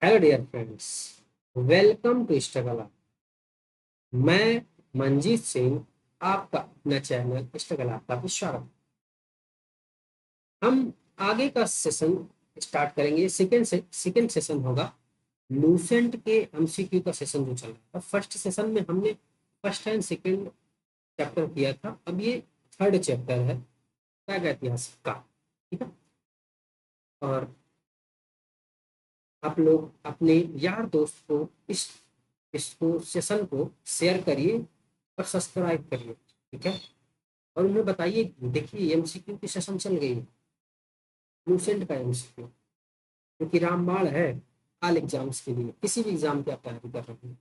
Hello dear friends, welcome to struggle. मैं मंजीत सिंह, आपका अपना चैनल स्ट्रगल आपका भी स्वागत। हम आगे का सेशन स्टार्ट करेंगे। सेकेंड सेशन होगा लूसेंट के एमसीक्यू का सेशन जो चल रहा था। फर्स्ट सेशन में हमने फर्स्ट एंड सेकेंड चैप्टर किया था। अब ये थर्ड चैप्टर है प्रागैतिहासिक का। ठीक है, और आप लोग अपने यार दोस्त को इसको सेशन को शेयर करिए और सब्सक्राइब करिए। ठीक है, और उन्हें बताइए, देखिए एमसीक्यू की सेशन चल गई है, लूसेंट का एमसीक्यू जो कि रामबाण है ऑल एग्जाम्स के लिए। किसी भी एग्जाम की आप तैयारी कर रहे हैं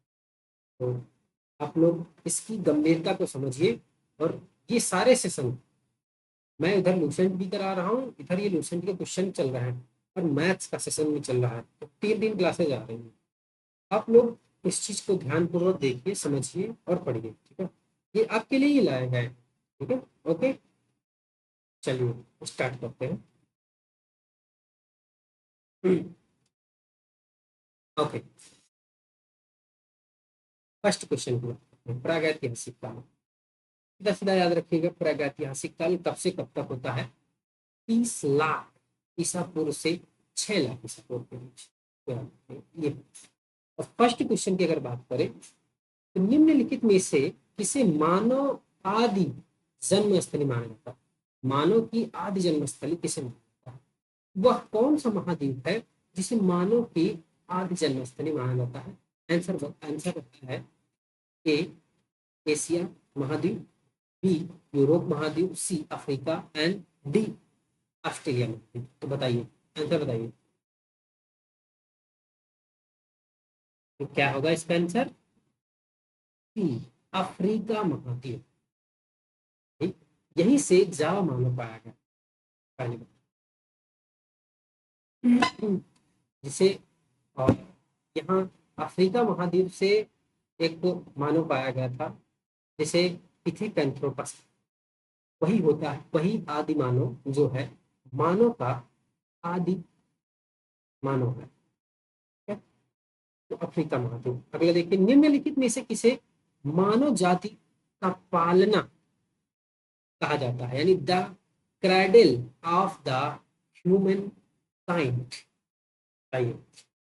तो आप लोग इसकी गंभीरता को समझिए। और ये सारे सेशन मैं इधर लूसेंट भी करा रहा हूँ, इधर ये लूसेंट के क्वेश्चन चल रहे हैं और मैथ्स का सेशन भी चल रहा है। तो 3 दिन क्लासेज आ रही हैं। आप लोग इस चीज को ध्यानपूर्वक देखिए, समझिए और पढ़िए। ठीक है, ये आपके लिए ही लाया गया है। ठीक है, ओके, चलिए स्टार्ट करते हैं। ओके, फर्स्ट क्वेश्चन को प्रागैतिहासिक काल। सीधा सीधा याद रखिएगा, प्रागैतिहासिक काल कब से कब तक होता है? 30 लाख ईसा पूर्व से 6 लाख ईसा पूर्व के बीच। ये और फर्स्ट क्वेश्चन की अगर बात करें तो निम्नलिखित में से किसे मानव आदि जन्म स्थली माना जाता है? मानव की आदि जन्म स्थली किसे माना जाता है? वह कौन सा महाद्वीप है जिसे मानव की आदि जन्म स्थली माना जाता है? आंसर है ए एशिया महाद्वीप, बी यूरोप महाद्वीप, C Africa and D Australia महाद्वीप। तो बताइए, आंसर बताइए, तो क्या होगा इसका आंसर? सी अफ्रीका महाद्वीप। ठीक? यहीं से जावा मानव पाया गया पहली बार जिसे, और यहाँ अफ्रीका महाद्वीप से एक मानव पाया गया था जिसे पिथिपेंथ्रोपस, वही होता है, वही आदि मानव जो है, मानव का आदि मानव है। ठीक है? तो अफ्रीका महाद्वीप। अगला देखिए, निम्नलिखित में से किसे मानव जाति का पालना कहा जाता है, यानी the cradle of the human kind? आइए,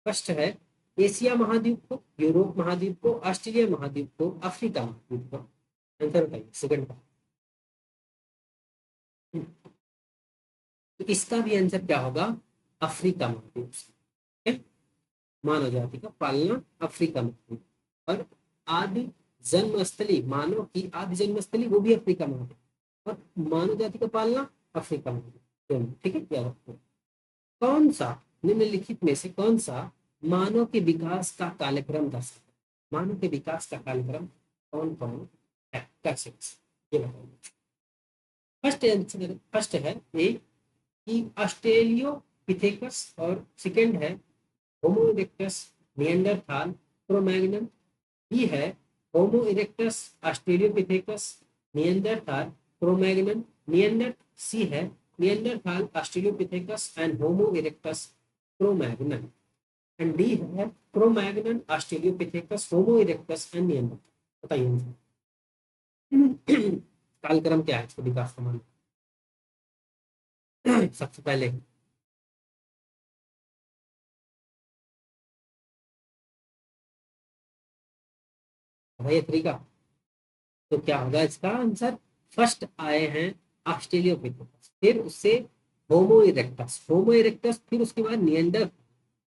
फर्स्ट है एशिया महाद्वीप को, यूरोप महाद्वीप को, ऑस्ट्रेलिया महाद्वीप को, अफ्रीका महाद्वीप को। आंसर बताइए सेकंड का। तो इसका भी आंसर क्या होगा? अफ्रीका महाद्वीप से मानव जाति का पालना अफ्रीका महाद्वीप। और आदि जन्मस्थली, मानव की आदि जन्मस्थली वो भी अफ्रीका महाद्वीप, और मानव जाति का पालना अफ्रीका महाद्वीप दोनों। ठीक है, क्या रखते, कौन सा निम्नलिखित में से कौन सा मानव के विकास का कार्यक्रम दर्शाता है? मानव के विकास का कार्यक्रम कौन कौन है, कैसे, ये बताइए। फर्स्ट है ए कि ऑस्ट्रेलियोपिथेकस, और सेकंड है Homo erectus Neanderthal Cro Magnon, B है Homo erectus Australopithecus Neanderthal Cro Magnon Neander, C है Neanderthal Australopithecus and Homo erectus Cro Magnon, and D है Cro Magnon Australopithecus Homo erectus and Neanderthal. बताइए कालक्रम क्या है इसके विकास का मान? सबसे पहले भाई तरीका, तो क्या होगा इसका आंसर? फर्स्ट आए हैं ऑस्ट्रेलियोपिथेकस, फिर उससे होमो इरेक्टस, होमो इरेक्टस, फिर उसके बाद निएंडर,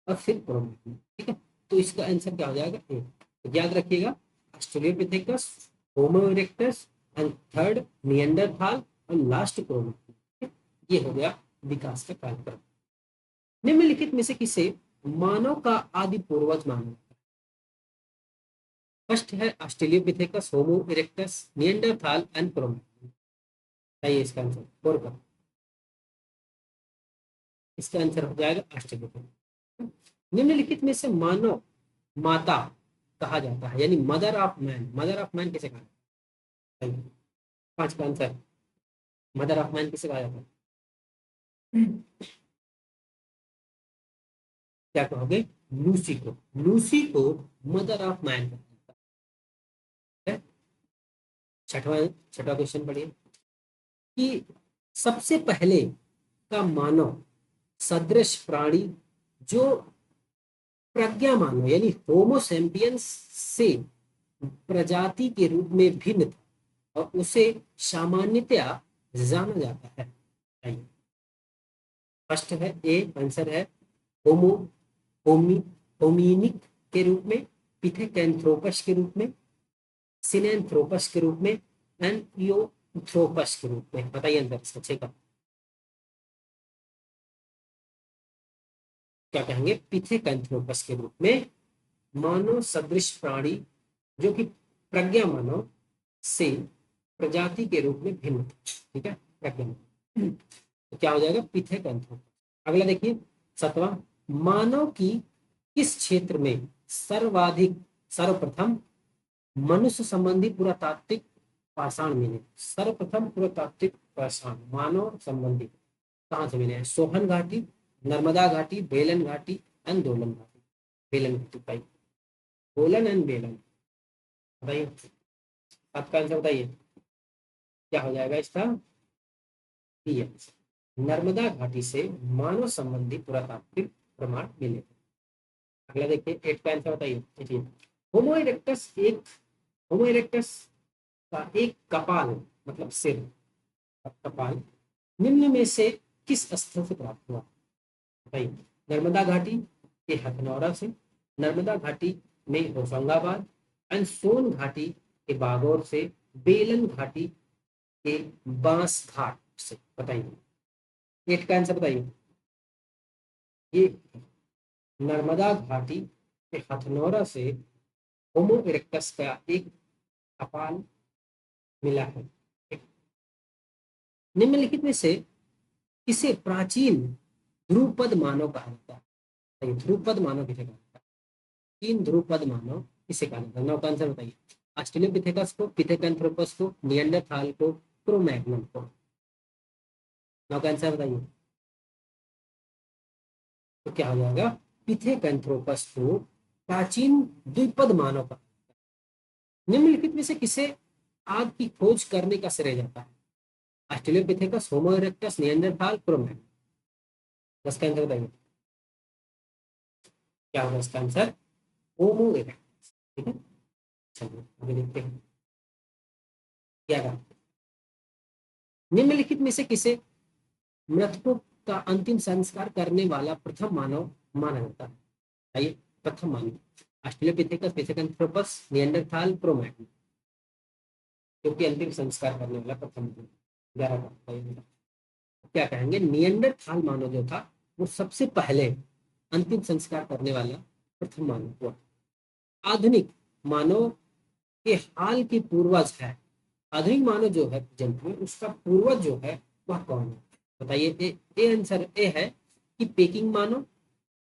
और फिर क्रो-मैग्नन। ठीक है, तो इसका आंसर क्या हो जाएगा? ए। तो याद रखिएगा, ऑस्ट्रेलियोपिथेकस, होमो इरेक्टस एंड थर्ड निएंडरथाल और लास्ट क्रो-मैग्नन। ये हो गया विकास का कार्यक्रम। निम्नलिखित में से किसे मानव का आदि पूर्वज माना? फर्स्ट है ऑस्ट्रेलियोपिथेकस, होमो इरेक्टस, निएंडरथाल एंड क्रो-मैग्नन। चाहिए इसका आंसर और का, इसका आंसर हो जाएगा ऑस्ट्रेलियोपिथेकस। निम्नलिखित में से मानव माता कहा जाता है, यानी mother of man, mother of man किसे कहा जाता है? पांच का आंसर, मदर ऑफ मैन किसे कहा जाता है? क्या कहोगे? लूसी को। लूसी को मदर ऑफ मैन कहा जाता है। छठवां छठवां क्वेश्चन पढ़िए कि सबसे पहले का मानव सदृश प्राणी जो प्रज्ञा मानव यानी होमो सेम्पियंस से प्रजाति के रूप में भिन्न था और उसे सामान्यतया जाना जाता है। फर्स्ट है ए आंसर है होमो होमी होमिनिक के रूप में, पिथेकैंथ्रोपस के रूप में, सिनेंथ्रोपस के रूप में एंड इयोथ्रोपस के रूप में। बताइए आंसर इसका छह का क्या कहेंगे? पिथेकैंथ्रोपस के रूप में मानव सदृश प्राणी जो कि प्रज्ञा मानव से प्रजाति के रूप में भिन्न था। ठीक है, प्रज्ञा मानव तो क्या हो जाएगा? पिथेकैंथ्रोपस। अगला देखिए सातवां, मानव की किस क्षेत्र में सर्वाधिक सर्वप्रथम मनुष्य संबंधी पुरातात्विक पाषाण मिले? सर्वप्रथम पुरातात्विक पाषाण मानव संबंधी कहाँ से मिले हैं? सोहन घाटी, नर्मदा घाटी, बेलन घाटी एंड दोलन घाटी। बेलन घाटी भाई, दोलन एंड बेलन। बताइए आपका आंसर बताइए क्या हो जाएगा इसका? B answer. नर्मदा घाटी से मानव संबंधी पुरातात्विक प्रमाण मिले। अगला देखिए एट का आंसर बताइए। देखिए होमो इरेक्टस एक होमो इरेक्टस का एक कपाल मतलब सिर कपाल निम्न में से किस स्थल से प्राप्त हुआ? बताइए। नर्मदा घाटी के हथनौरा से, नर्मदा घाटी में होशंगाबाद एंड सोन घाटी के बागौर से, बेलन घाटी के बांस घाट से। बताइए एट का आंसर बताइए। ये नर्मदा घाटी के हथनौरा से होमो इरेक्टस का एक कपाल मिला है। निम्नलिखित में से इसे प्राचीन ध्रुपद मानव कहा जाता है। ध्रुपद मानव किसे कहा जाता है? तीन ध्रुपद मानव किसे कहा जाता है? नौ का आंसर बताइए। ऑस्ट्रेलियोपिथेकस को, पिथेकैंथ्रोपस को, निएंडरथाल को, क्रो-मैग्नन को। नौ का आंसर बताइए तो क्या हो जाएगा? पिथेकैंथ्रोपस को प्राचीन द्विपद मानव का। निम्नलिखित में से किसे आग की खोज करने का श्रेय जाता है? ऑस्ट्रेलियोपिथेकस, होमो इरेक्टस, निएंडरथाल, क्रो-मैग्नन। इसका आंसर बताइए क्या होगा इसका आंसर? होमो इरेक्टस। ठीक है, चलिए आगे देखते हैं। क्या कहा? निम्नलिखित में से किसे मृतकों का अंतिम संस्कार करने वाला प्रथम मानव माना जाता है? आइए प्रथम मानव ऑस्ट्रेलोपिथेकस, पिथेकैंथ्रोपस, निएंडरथाल, क्रो-मैग्नन। क्योंकि अंतिम संस्कार करने वाला प्रथम मानव 11 का। क्या कहेंगे? निएंडरथाल मानव जो था वो सबसे पहले अंतिम संस्कार करने वाला प्रथम मानव हुआ। आधुनिक मानव के हाल के पूर्वज है। आधुनिक मानव जो है जंतु में उसका पूर्वज जो है वह कौन है? बताइए। ए आंसर ए है कि पेकिंग मानव,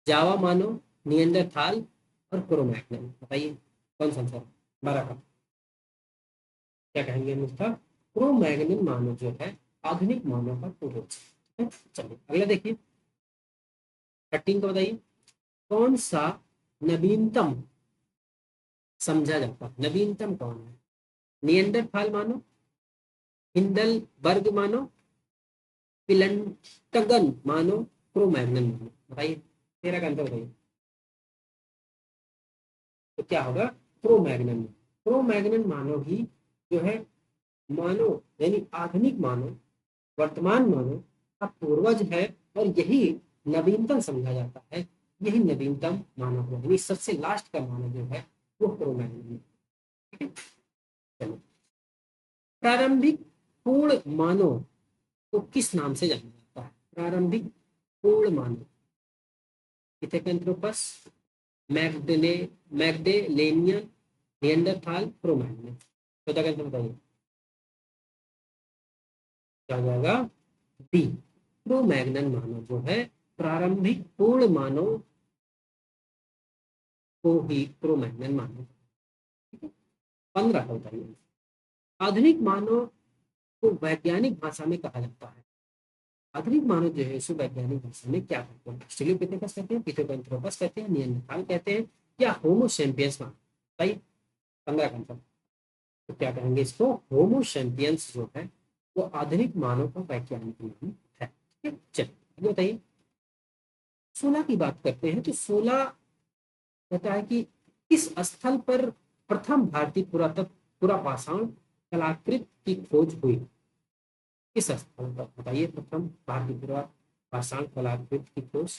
जावा मानव, निएंडरथाल और क्रो-मैग्नन। बताइए कौन सा आंसर? 12 का क्या कहेंगे? उसका क्रो-मैग्नन मानव जो है आधुनिक मानव का पूर्वज है। चलिए अगला देखिए 13 का बताइए। कौन सा नवीनतम समझा जाता है? नवीनतम कौन है? निएंडरथाल मानव, हिंडलबर्ग मानव, पिलंटगन मानव, क्रो-मैग्नन मानव। बताइए 13 का आंसर बताइए तो क्या होगा? क्रो-मैग्नन। क्रो-मैग्नन मानव ही जो है मानव यानी आधुनिक मानव, वर्तमान मानव का पूर्वज है और यही नवीनतम समझा जाता है। यही नवीनतम मानव है यानी सबसे लास्ट का मानव जो है वो क्रो-मैग्नन है। ठीक है, चलो प्रारंभिक पूर्ण मानव को किस नाम से जाना जाता है? प्रारंभिक पूर्ण मानव पिथेकैंथ्रोपस, मैग्डेले मैग्डेलेनियन, निएंडरथाल, क्रो-मैग्नन। तो क्या कहते हैं बताइए क्या हो जाएगा? डी क्रो-मैग्नन मानव जो है प्रारंभिक पूर्ण मानव को ही क्रो-मैग्नन मानव। ठीक है, 15 का बताइए। आधुनिक मानव को वैज्ञानिक भाषा में कहा जाता है। आधुनिक मानव जो है उसे वैज्ञानिक भाषा में क्या कहते हैं? ऑस्ट्रेलियोपिथेकस कहते हैं, पिथेकैंथ्रोपस कहते हैं, नियंत्रताल कहते हैं, या होमो सेपियंस मानव? भाई 15 का आंसर। तो क्या कहेंगे इसको? होमो सेपियंस जो है वो आधुनिक मानव का वैज्ञानिक नाम है। ठीक है, चलिए बताइए। 16 की बात करते हैं तो 16 कहता है कि किस स्थल पर प्रथम भारतीय पुरातत्व पुरापाषाण कलाकृति की खोज हुई? किस स्थल पर बताइए प्रथम भारतीय पुरापाषाण कलाकृति की खोज?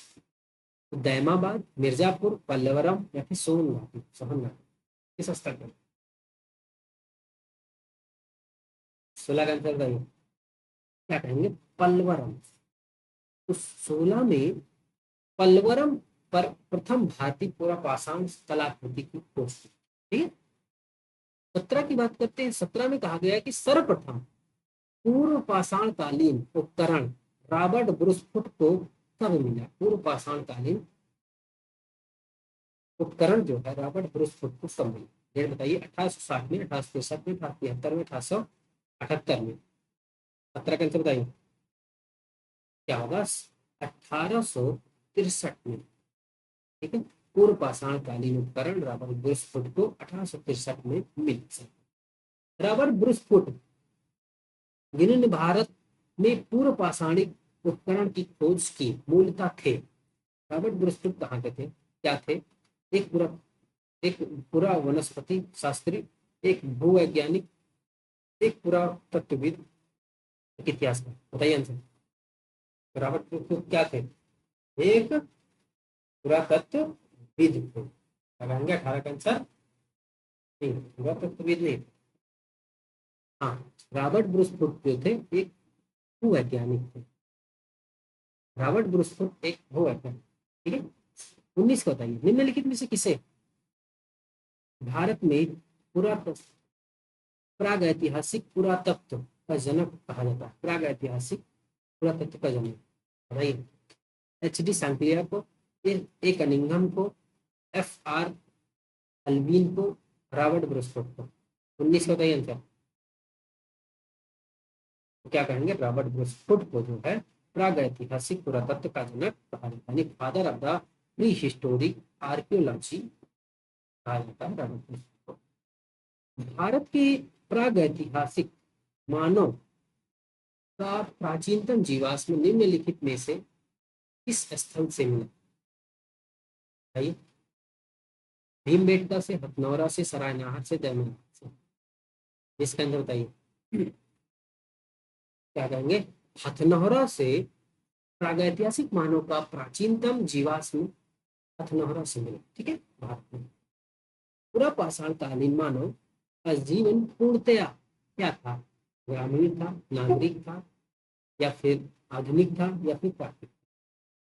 दैमाबाद, मिर्जापुर, पल्लवरम या फिर सोहनघाटी? किस स्थल पर? 16 का आंसर बताइए। क्या कहेंगे? पल्लवरम। तो 16 में पल्लवरम पर प्रथम भारतीय पुरापाषाण कलाकृति की खोज की। ठीक है। 17 की बात करते हैं। 17 में कहा गया है कि सर्वप्रथम पूर्व पाषाण कालीन उपकरण रॉबर्ट ब्रूसफुट को कब मिला? पूर्व पाषाण कालीन उपकरण जो है रॉबर्ट ब्रूसफुट को कब मिला? डेट बताइए। 1860 में, 1863 में, 1873 में, 1878 में? 17 का आंसर बताइए। क्या होगा? 1863 में। ठीक है। पूर्व पाषाण कालीन उपकरण रॉबर्ट ब्रूसफुट को 1863 में मिला। रॉबर्ट ब्रूसफुट जिन्होंने भारत में पूर्व पाषाणिक उपकरण की खोज की मूलतः थे। रॉबर्ट ब्रूसफुट कहाँ के थे? क्या थे? एक पूरा एक पूरा वनस्पति शास्त्री, एक भूवैज्ञानिक, एक पुरातत्वविद, एक इतिहासकार। बताइए आंसर। रॉबर्ट ब्रूसफुट क्या थे? एक पुरातत्वविद थे। लगाएंगे 18 का आंसर? नहीं, पुरातत्वविद नहीं। हाँ, रॉबर्ट ब्रूसफुट जो थे एक भूवैज्ञानिक थे। रॉबर्ट ब्रूसफुट एक भूवैज्ञानिक। ठीक है। 19 को बताइए। निम्नलिखित में से किसे भारत में पुरातत्व प्राग ऐतिहासिक पुरातत्व का जनक कहा जाता है? प्राग ऐतिहासिक पुरातत्व का जनक बताइए। HD सांकलिया को, ए कनिंघम को, FR अल्बिन को, रॉबर्ट ब्रूसफुट को? 19 का बताइए आंसर। तो क्या कहेंगे? रॉबर्ट ब्रूसफुट को जो है प्राग ऐतिहासिक पुरातत्व का जनक कहा जाता है, father of the pre historic archaeology कहा जाता है रॉबर्ट ब्रूसफुट को। भारत की प्राग ऐतिहासिक मानव का प्राचीनतम जीवाश्म निम्नलिखित में से किस स्थल से मिला? बताइए। भीमबेटका से, हथनौरा से, सरायनाहर से, दैमन से? इसके अंदर बताइए। क्या कहेंगे? हथनौरा से प्रागैतिहासिक मानव का प्राचीनतम जीवाश्म हथनौरा से मिला। ठीक है। भारत में पूरा पाषाण कालीन मानव का जीवन पूर्णतया क्या था? ग्रामीण था, नागरिक था, या फिर आधुनिक था, या फिर प्राकृतिक?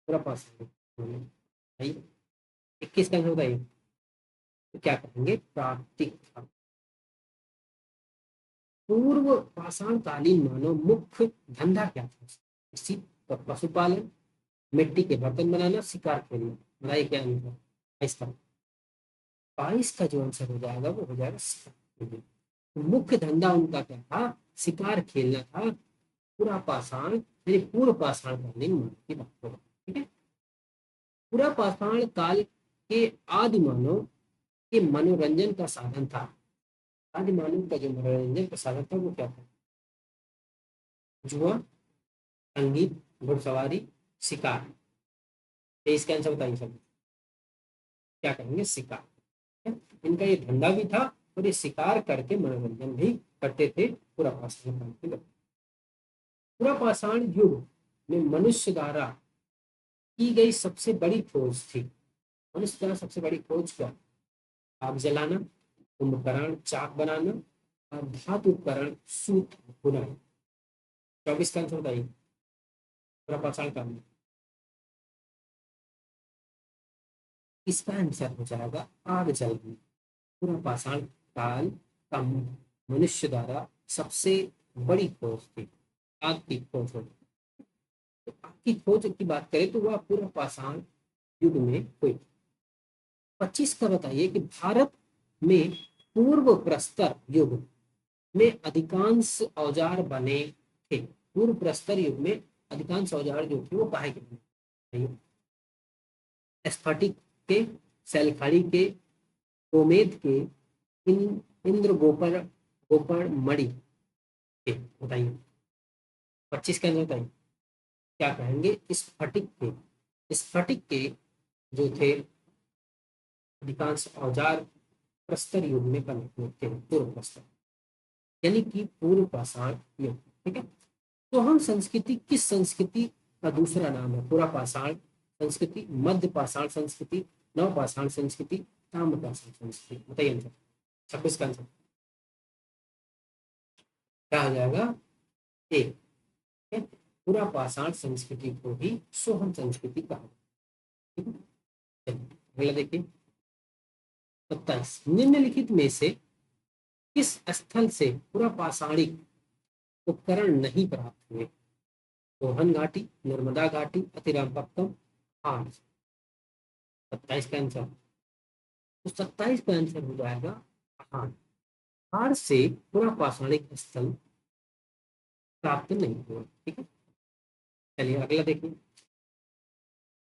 पूरा पाषाण भाई 21 का आंसर बताइए। तो क्या कहेंगे? प्राकृतिक था। पूर्व पाषाण कालीन मानव मुख्य धंधा क्या था? कृषि, पशुपालन, मिट्टी के बर्तन बनाना, शिकार खेलना? बताइए क्या आंसर? 22 का जो आंसर हो जाएगा वो हो जाएगा शिकार खेलना। तो मुख्य धंधा उनका क्या था? शिकार खेलना था। पूरा पाषाण यानी पूर्व पाषाण कालीन मानव की बात करो। ठीक है। पूरा पाषाण काल के आदि मानव के मनोरंजन का साधन था। आदि मानव का जो मनोरंजन का साधन था वो क्या था? जुआ, संगीत, घुड़सवारी, शिकार? तो इसका आंसर बताइए सब। क्या कहेंगे? शिकार। इनका ये धंधा भी था और ये शिकार करके मनोरंजन भी करते थे पूरा पाषाण काल के लोग। पूरा पाषाण युग में मनुष्य द्वारा की गई सबसे बड़ी खोज थी। मनुष्य द्वारा सबसे बड़ी खोज क्या? आग जलाना, कुंभकर्ण चाक बनाना, और धातु उपकरण सूत बुनाई? 24 का आंसर बताइए। पूरा पाषाण काल में इसका आंसर हो जाएगा आग जलाना। पूरा पाषाण काल का मनुष्य द्वारा सबसे बड़ी खोज थी आग की खोज होगी। तो आग की खोज की बात करें तो वह पूरा पाषाण युग में हुई। 25 का बताइए कि भारत में पूर्व प्रस्तर युग में अधिकांश औजार बने थे। पूर्व प्रस्तर युग में अधिकांश औजार जो थे वो काहे के बने? स्फटिक के, सैलखाड़ी के, गोमेद के, इंद्र गोपर गोपर मणि के। बताइए 25 का आंसर बताइए क्या कहेंगे? स्फटिक के। स्फटिक के जो थे अधिकांश औजार प्रस्तर युग में बने हुए थे, पूर्व प्रस्तर यानी कि पूर्व पाषाण युग। ठीक है, तो हम संस्कृति किस संस्कृति का दूसरा नाम है? पूरा पाषाण संस्कृति, मध्य पाषाण संस्कृति, नव पाषाण संस्कृति, ताम्र पाषाण संस्कृति। बताइए आंसर 26 का आंसर क्या हो जाएगा? ए। पूरा पाषाण संस्कृति को ही सोहम संस्कृति कहा। ठीक है, अगला देखिए 27। निम्नलिखित में से किस स्थल से पूरा पाषाणिक उपकरण नहीं प्राप्त हुए? रोहन घाटी, नर्मदा घाटी, अतिरामपत्तम, हार। 27 का आंसर, तो 27 का आंसर हो जाएगा हार। हार से पूरा पाषाणिक स्थल प्राप्त नहीं हुआ। ठीक है, चलिए अगला देखिए।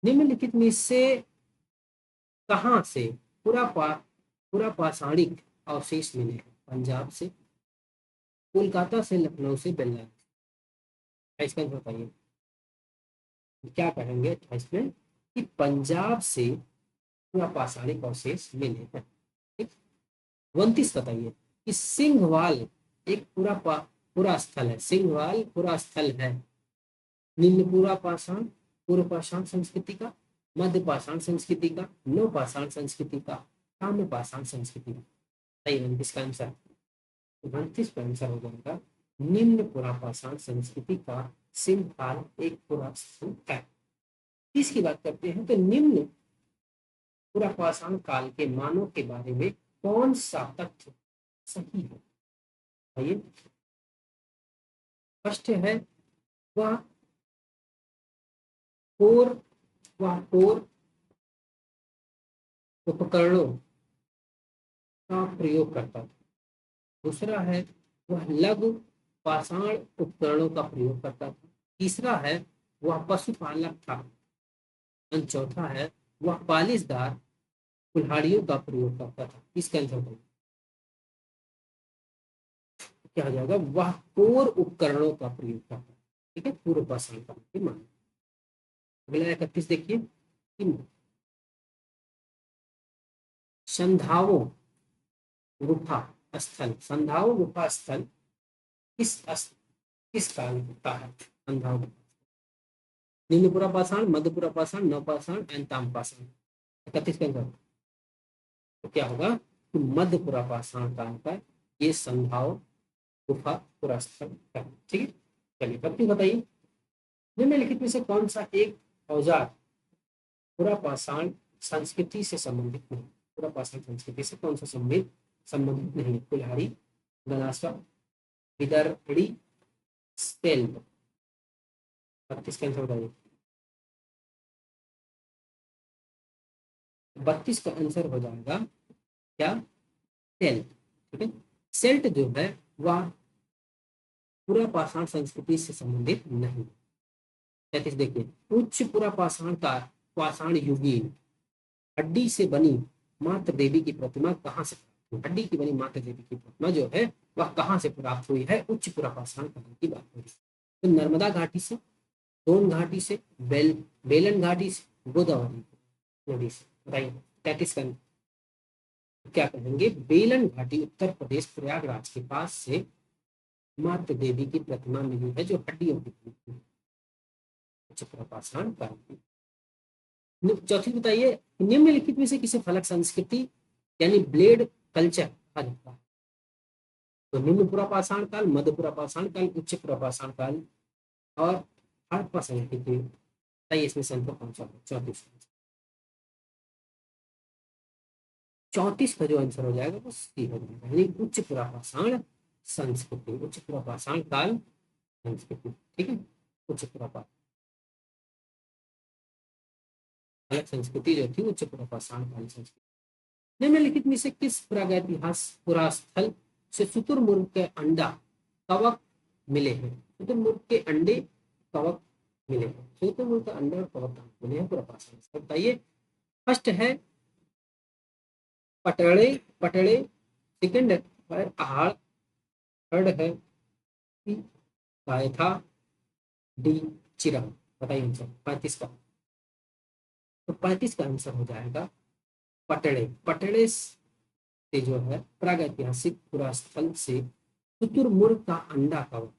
निम्नलिखित में से कहां से पूरा पाषाणिक अवशेष मिले हैं? पंजाब से, कोलकाता से, लखनऊ से, बेल्लारी। इसका आंसर बताइए क्या कहेंगे 28 में? कि पंजाब से पूरा पाषाणिक अवशेष मिले हैं। ठीक, 29 बताइए कि सिंहवाल एक पूरा स्थल है। सिंहवाल पूरा स्थल है निम्न पूरा पाषाण, पूर्व पाषाण संस्कृति का, मध्य पाषाण संस्कृति का, नव पाषाण संस्कृति का, ताम्र पाषाण संस्कृति का। सही 29 का आंसर, 29 का आंसर हो जाएगा निम्न पुरा पाषाण संस्कृति का सिंहवाल एक पूरा स्थल है। इसकी बात करते हैं तो निम्न पूरा पाषाण काल के मानव के बारे में कौन सा तथ्य सही है? आइए, फर्स्ट है वह कोर उपकरणों का प्रयोग करता था। दूसरा है वह लघु पाषाण उपकरणों का प्रयोग करता था। तीसरा है वह पशुपालक था। और चौथा है वह पालिशदार कुल्हाड़ियों का प्रयोग करता था। इसका आंसर क्या हो जाएगा? वह कोर उपकरणों का प्रयोग करता था। ठीक है, पूर्व पाषाण काल के मानव। अगला 31 देखिए, संधाओ गुफा स्थल, संधाओ गुफा स्थल किस काल का है? संधाओ निम्न पुरा पाषाण, मध्य पुरा पाषाण, नव पाषाण एंड ताम्र पाषाण। 31 का आंसर तो क्या होगा? कि मध्य पुरा पाषाण काल का ये संधाओ गुफा पूरा स्थल है। ठीक है, चलिए पत्ती बताइए निम्नलिखित में से कौन सा एक औजार पूरा पाषाण संस्कृति से संबंधित नहीं? पूरा पाषाण संस्कृति से कौन सा संबंधित नहीं? कुल्हाड़ी, गलासा, विदर्भी, स्टेल। 32 का आंसर बताइए। 32 का आंसर हो जाएगा क्या? सेल्ट। ठीक है, सेल्ट जो है वह पूरा पाषाण संस्कृति से संबंधित नहीं। 33 देखिए, उच्च पूरा पाषाण का पाषाण युगीन हड्डी से बनी मातृ देवी की प्रतिमा कहाँ से प्राप्त हुई? हड्डी की बनी मातृ देवी की प्रतिमा जो है वह कहाँ से प्राप्त हुई है? उच्च पूरा पाषाण काल की बात हो रही है। तो नर्मदा घाटी से, सोन घाटी से, बेलन घाटी से, गोदावरी नदी से। बताइए 33 का क्या कहेंगे? बेलन घाटी उत्तर प्रदेश प्रयागराज के पास से मातृ देवी की प्रतिमा मिली है जो हड्डियों की बनी है। उच्च पूरा पाषाण काल की। चौथी बताइए, निम्नलिखित में से किसे फलक संस्कृति यानी ब्लेड कल्चर कहा जाता है? तो निम्न पुरा पाषाण काल, मध्य पुरा पाषाण काल, उच्च पुरा पाषाण काल और हड़प्पा संस्कृति। बताइए इसमें से कौन सा? 34 का जो आंसर हो जाएगा वो सी हो जाएगा, यानी उच्च पुरा पाषाण संस्कृति, उच्च पुरा पाषाण काल संस्कृति। ठीक है, उच्च पुरा पाषाण अलग संस्कृति जो थी उच्च पुरा पाषाण काल संस्कृति। निम्नलिखित में से किस पुरा स्थल से शुतुरमुर्ग के अंडा कवक मिले हैं? शुतुरमुर्ग के अंडे कवक मिलेगा। शुतुरमुर्ग का अंडा और कवक कहाँ मिले हैं? पूरा पाषाण स्थल। बताइए। फर्स्ट है पटड़े, पटड़े। सेकंड है पहाड़। थर्ड है पायथा। डी चिरा। बताइए आंसर 35 का। तो 35 का आंसर हो जाएगा पटड़े। पटड़े से जो है प्रागैतिहासिक पुरा स्थल से शुतुरमुर्ग का अंडा कब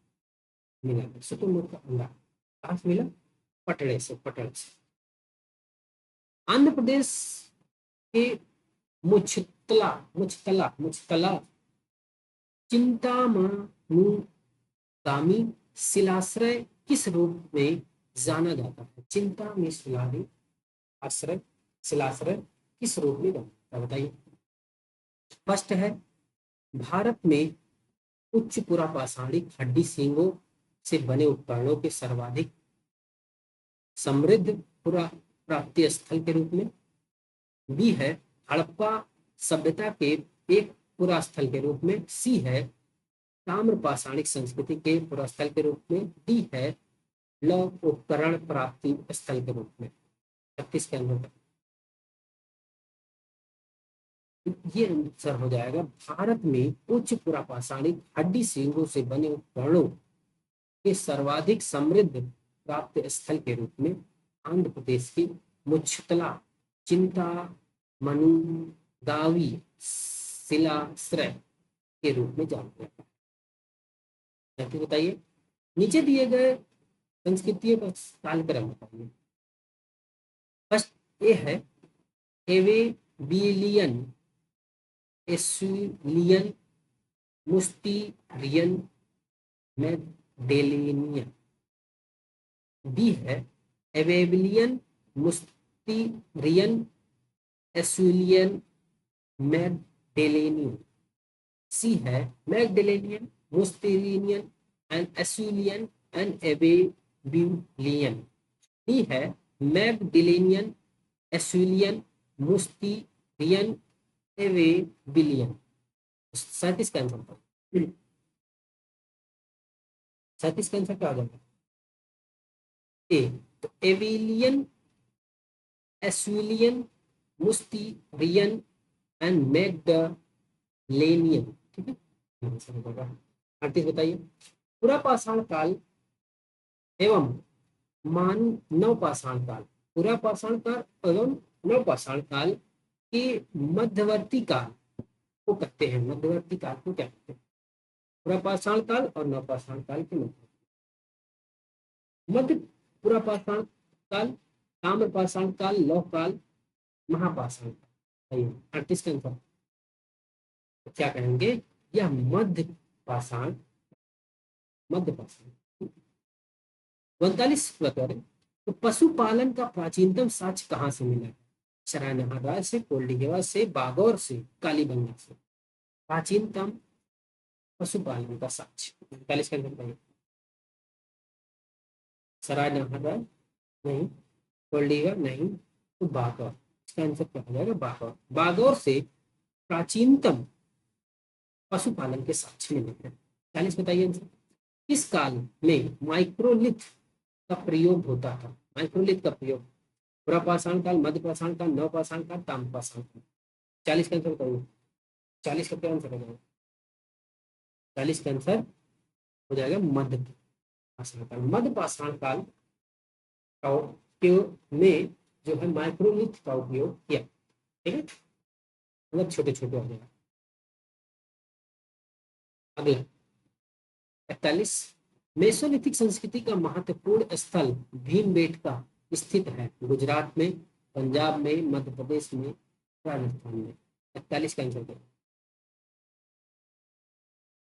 मिला? शुतुरमुर्ग का अंडा कहाँ से मिला? पटड़े से, पटड़े से। आंध्र प्रदेश के मुछतला, मुछतला, मुछतला चिंतामणि शिलाश्रय किस रूप में जाना जाता है? चिंता में शिलादि आश्रय, शिलाश्रय किस रूप में जाना? बताइए। फर्स्ट है भारत में उच्च पुरापाषाणिक हड्डी सींगों से बने उपकरणों के सर्वाधिक समृद्ध पुरा प्राप्ति स्थल के रूप में। बी है हड़प्पा सभ्यता के एक पुरा स्थल के रूप में। सी है ताम्र पाषाणिक संस्कृति के पुरा स्थल के रूप में। डी है लौह उपकरण प्राप्ति स्थल के रूप में। 36 के अंदर ये आंसर हो जाएगा भारत में उच्च पुरापाषाणिक हड्डी सींगों से बने उपकरणों के सर्वाधिक समृद्ध प्राप्त स्थल के रूप में आंध्र प्रदेश की मुछतला चिंता मनुगावी शिलाश्रय के रूप में जाना जाता है। तो बताइए नीचे दिए गए संस्कृतियों का कालक्रम बताइए। फर्स्ट ए है एवेबिलियन, एसुलियन, मुस्टीरियन, मेडेलिनियन। बी है एवेबिलियन, मुस्टीरियन, एसुलियन, मेडेलिनियन। सी है मैगडेलेनियन, मुस्टीरियन एंड एसुलियन एंड एवेबिलियन। डी है मैगडेलेनियन, एसुलियन, मुस्टीरियन, एवेबिलियन। 37 का आंसर, 37 का आंसर क्या आ जाएगा? ए। तो एविलियन, एसुलियन, मुस्टीरियन एंड मैगडलेनियन। ठीक है, 38 बताइए। पुरापाषाण काल एवं मानव पाषाण काल, पुरापाषाण काल एवं नवपाषाण काल के मध्यवर्ती काल को कहते हैं। मध्यवर्ती काल को क्या कहते हैं? पुरापाषाण काल और नवपाषाण काल के मध्य पुरापाषाण काल, ताम्रपाषाण काल, लौह काल, महापाषाण काल। 38 का आंसर क्या कहेंगे? यह मध्य पाषाण, मध्य पाषाण। 39 करें तो पशुपालन का प्राचीनतम साक्ष्य कहाँ से मिला है? सरायनहार से, कोल्डिगेवा से, बागौर से, कालीबंगा से। प्राचीनतम पशुपालन का साक्ष्य 39 का आंसर। सरायनहार नहीं, कोल्डिगा नहीं, तो बागौर। इसका आंसर क्या हो जाएगा? बागौर। बागौर से प्राचीनतम पशुपालन के साक्ष्य मिले हैं। 40 बताइए आंसर। किस काल में माइक्रोलिथ का प्रयोग होता था? माइक्रोलिथ का प्रयोग पुरापाषाण काल, मध्यपाषाण काल, नवपाषाण काल, ताम्रपाषाण काल। 40 का आंसर बताइए। 40 का क्या आंसर हो जाएगा? 40 का आंसर हो जाएगा मध्य पाषाण काल। मध्य पाषाण काल में जो है माइक्रोलिथ का उपयोग किया। ठीक है, मतलब छोटे छोटे हो जाएगा। अगला 41 मेसोलिथिक संस्कृति का महत्वपूर्ण स्थल भीमबेटका स्थित है। गुजरात में, पंजाब में, मध्य प्रदेश में, राजस्थान में। 41 का आंसर क्या?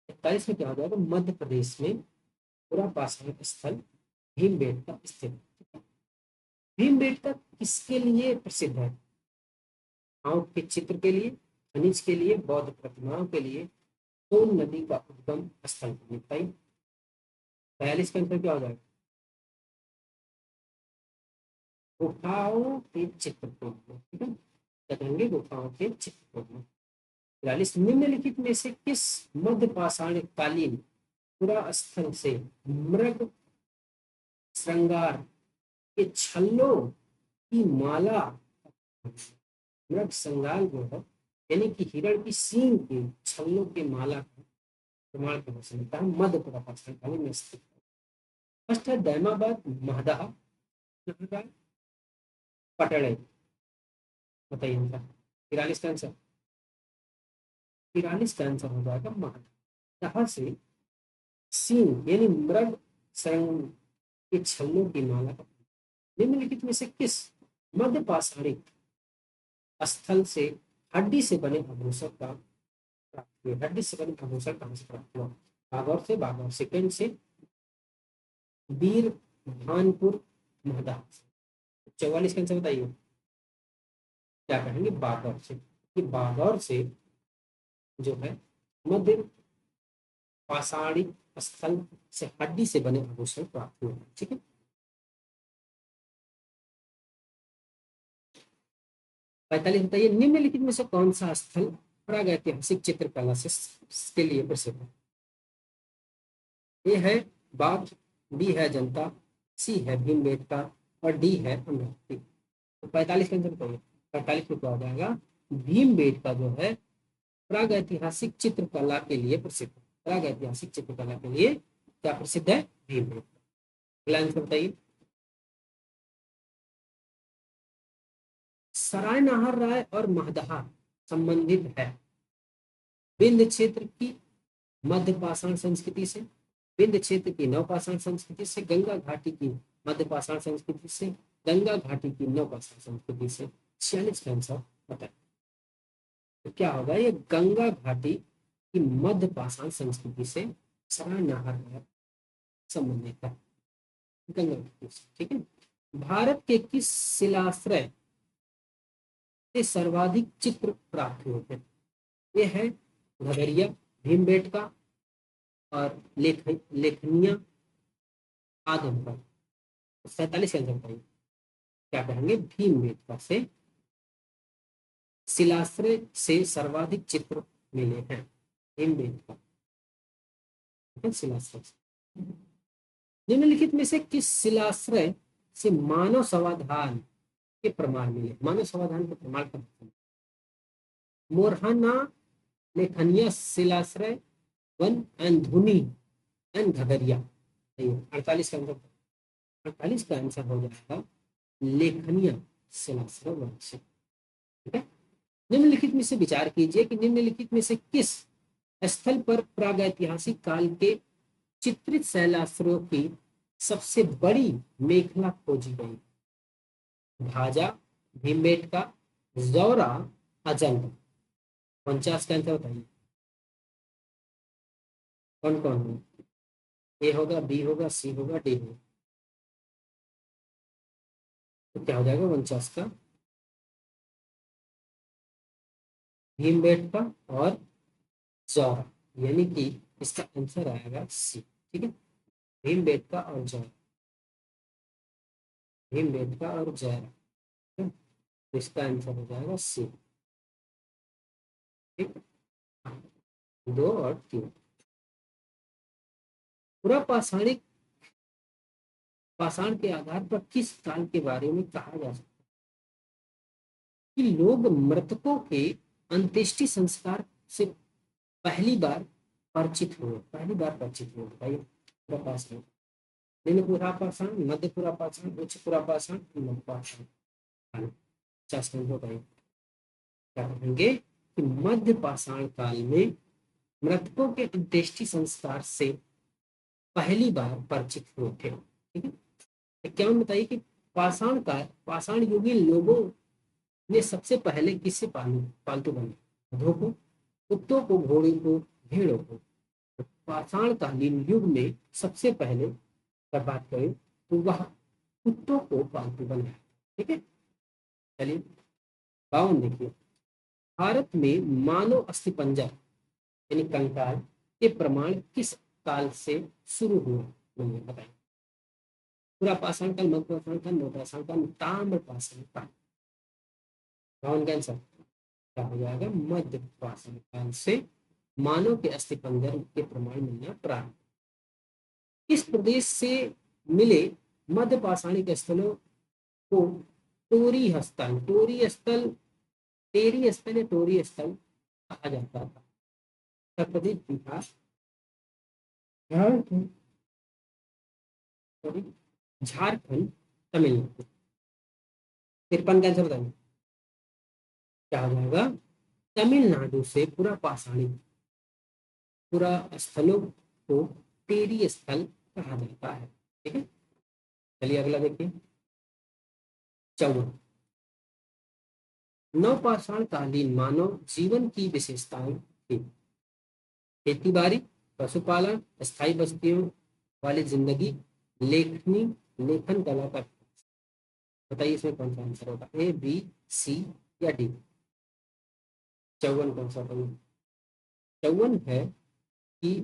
41 में क्या हो जाएगा? मध्य प्रदेश में पुरापाषाण स्थल भीमबेटका स्थित है। भीमबेटका किसके लिए प्रसिद्ध है? गांव के चित्र के लिए, खनिज के लिए, बौद्ध प्रतिमाओं के लिए, सोन नदी का उद्गम स्थल के लिए। बताइए 42 का आंसर क्या हो जाएगा? गुफाओं के चित्र को, ठीक है, क्या कहेंगे? गुफाओं के चित्र को। 43 निम्नलिखित में से किस मध्य पाषाण कालीन पुरा स्थल से मृग श्रृंगार के छल्लों की माला, मृग श्रृंगार जो है यानी कि हिरण की सींग के छल्लों के माला का प्रमाण करने से मिलता है मध्य पूर्वापाषाण काल में स्थित। फर्स्ट है दैमाबाद महदहा, पटड़े, बताइए इनका 43 का आंसर, 43 का आंसर हो जाएगा महदहा। यहाँ से सींग यानी मृग श्रृंग के छल्लों की माला का निम्नलिखित में से किस मध्य पाषाणिक स्थल से हड्डी से बने आभूषण का प्राप्त हुआ? हड्डी से बने आभूषण कहाँ से प्राप्त हुआ? बागौर से, बागौर सेकंड से वीर भानपुर महदा। 44 का आंसर बताइए, क्या कहेंगे? बागौर से। कि बागौर से जो है मध्य पाषाणिक स्थल से हड्डी से बने आभूषण प्राप्त हुए। ठीक है, 45 बताइए निम्नलिखित में से कौन सा स्थल प्रागैतिहासिक चित्रकला से के लिए प्रसिद्ध है? ए है बाघ, बी है जनता, सी है भीमबेटका और डी है अमरावती। तो 45 का आंसर बताइए। 45 में क्या हो जाएगा? भीमबेटका जो है प्रागैतिहासिक चित्रकला के लिए प्रसिद्ध है। प्रागैतिहासिक चित्रकला के लिए क्या प्रसिद्ध है? भीमबेटका। अगला आंसर बताइए। सराय नाहर राय और महदहा संबंधित है विंध्य क्षेत्र की मध्य पाषाण संस्कृति से, विंध्य क्षेत्र की नवपाषाण संस्कृति से, गंगा घाटी की मध्य पाषाण संस्कृति से, गंगा घाटी की नवपाषाण संस्कृति से। 46 का आंसर बताए। तो क्या होगा? ये गंगा घाटी की मध्य पाषाण संस्कृति से सराय नाहर संबंधित है, गंगा घाटी से। ठीक है, भारत के किस शिलाश्रय से सर्वाधिक चित्र प्राप्त हुए थे? ये है घगरिया, भीमबेटका और लेखनिया, आदमकद। 47 का आंसर बताइए, क्या कहेंगे? भीमबेटका से शिलाश्रय से सर्वाधिक चित्र मिले हैं, भीमबेटका शिलाश्रय से। निम्नलिखित में से किस शिलाश्रय से मानव समाधान के प्रमाण मिले? मानव समाधान के प्रमाण का मोरहाना, लेखनिया शिलाश्रय, वन एंड धुनी एंड घगरिया। 48 का आंसर, 48 का आंसर हो जाएगा लेखनिया शिलाश्रय वन से। ठीक है, निम्नलिखित में से विचार कीजिए कि निम्नलिखित में से किस स्थल पर प्रागैतिहासिक काल के चित्रित शैलाश्रयों की सबसे बड़ी मेखला खोजी गई? भाजा, भीमबेटका, जौरा, अजंता। 49 का आंसर बताइए, कौन कौन है? ए होगा, बी होगा, सी होगा, डी होगा। तो क्या हो जाएगा 49 का? भीमबेटका और जौरा, यानी कि इसका आंसर आएगा सी। ठीक है, भीमबेटका और जौरा, भीमबेटका और जौरा। तो इसका आंसर हो जाएगा सी। ठीक, 2 और 3। पूरा पाषाणिक पाषाण के आधार पर किस काल के बारे में कहा जा सकता है कि लोग मृतकों के अंत्येष्टि संस्कार से पहली बार परिचित हुए? पहली बार परिचित हुए, बताइए। पूरा पाषाण, निम्न पूरा पाषाण, मध्य पूरा पाषाण, उच्च पूरा पाषाण, मध्य पाषाण। 50 का बताइए, क्या कहेंगे? कि मध्य पाषाण काल में मृतकों के अंत्येष्टि संस्कार से पहली बार परिचित हुए थे। ठीक है, क्या बताइए कि पाषाण का पाषाण युगीन लोगों ने सबसे पहले किससे पालतू बने? गधों को, कुत्तों को, घोड़ों को, भेड़ों को। तो पाषाणकालीन युग में सबसे पहले अगर बात करें तो वह कुत्तों को पालतू बनाया। ठीक है, चलिए 52 देखिए, भारत में मानव अस्थिपंजर यानी कंकाल के प्रमाण किस काल से शुरू हुए? बताइए। पूरा पाषाण काल, मध्य पाषाण काल, नवपाषाण काल, ताम्र पाषाण काल। कौन का आंसर क्या हो जाएगा? मध्य पाषाण काल से मानव के अस्थिपंजर के प्रमाण मिलना प्रारंभ। किस प्रदेश से मिले मध्य पाषाणिक स्थलों को टोरी स्थल, टोरी स्थल, टेरी स्थल या टोरी स्थल कहा जाता था। उत्तर प्रदेश, बिहार, झारखंड, सॉरी, झारखंड, तमिलनाडु। 53 का आंसर बताइए क्या हो जाएगा? तमिलनाडु से पूरा पाषाणिक, पूरा स्थलों को टेरी स्थल कहा जाता है। ठीक है, चलिए अगला देखिए। 54, नवपाषाण कालीन मानव जीवन की विशेषताएं थी। खेती बाड़ी, पशुपालन, स्थायी बस्तियों वाली जिंदगी, लेखनी, लेखन कला का। बताइए इसमें कौन सा आंसर होगा? ए, बी, सी या डी? 54 कौन सा होगा? 54 है कि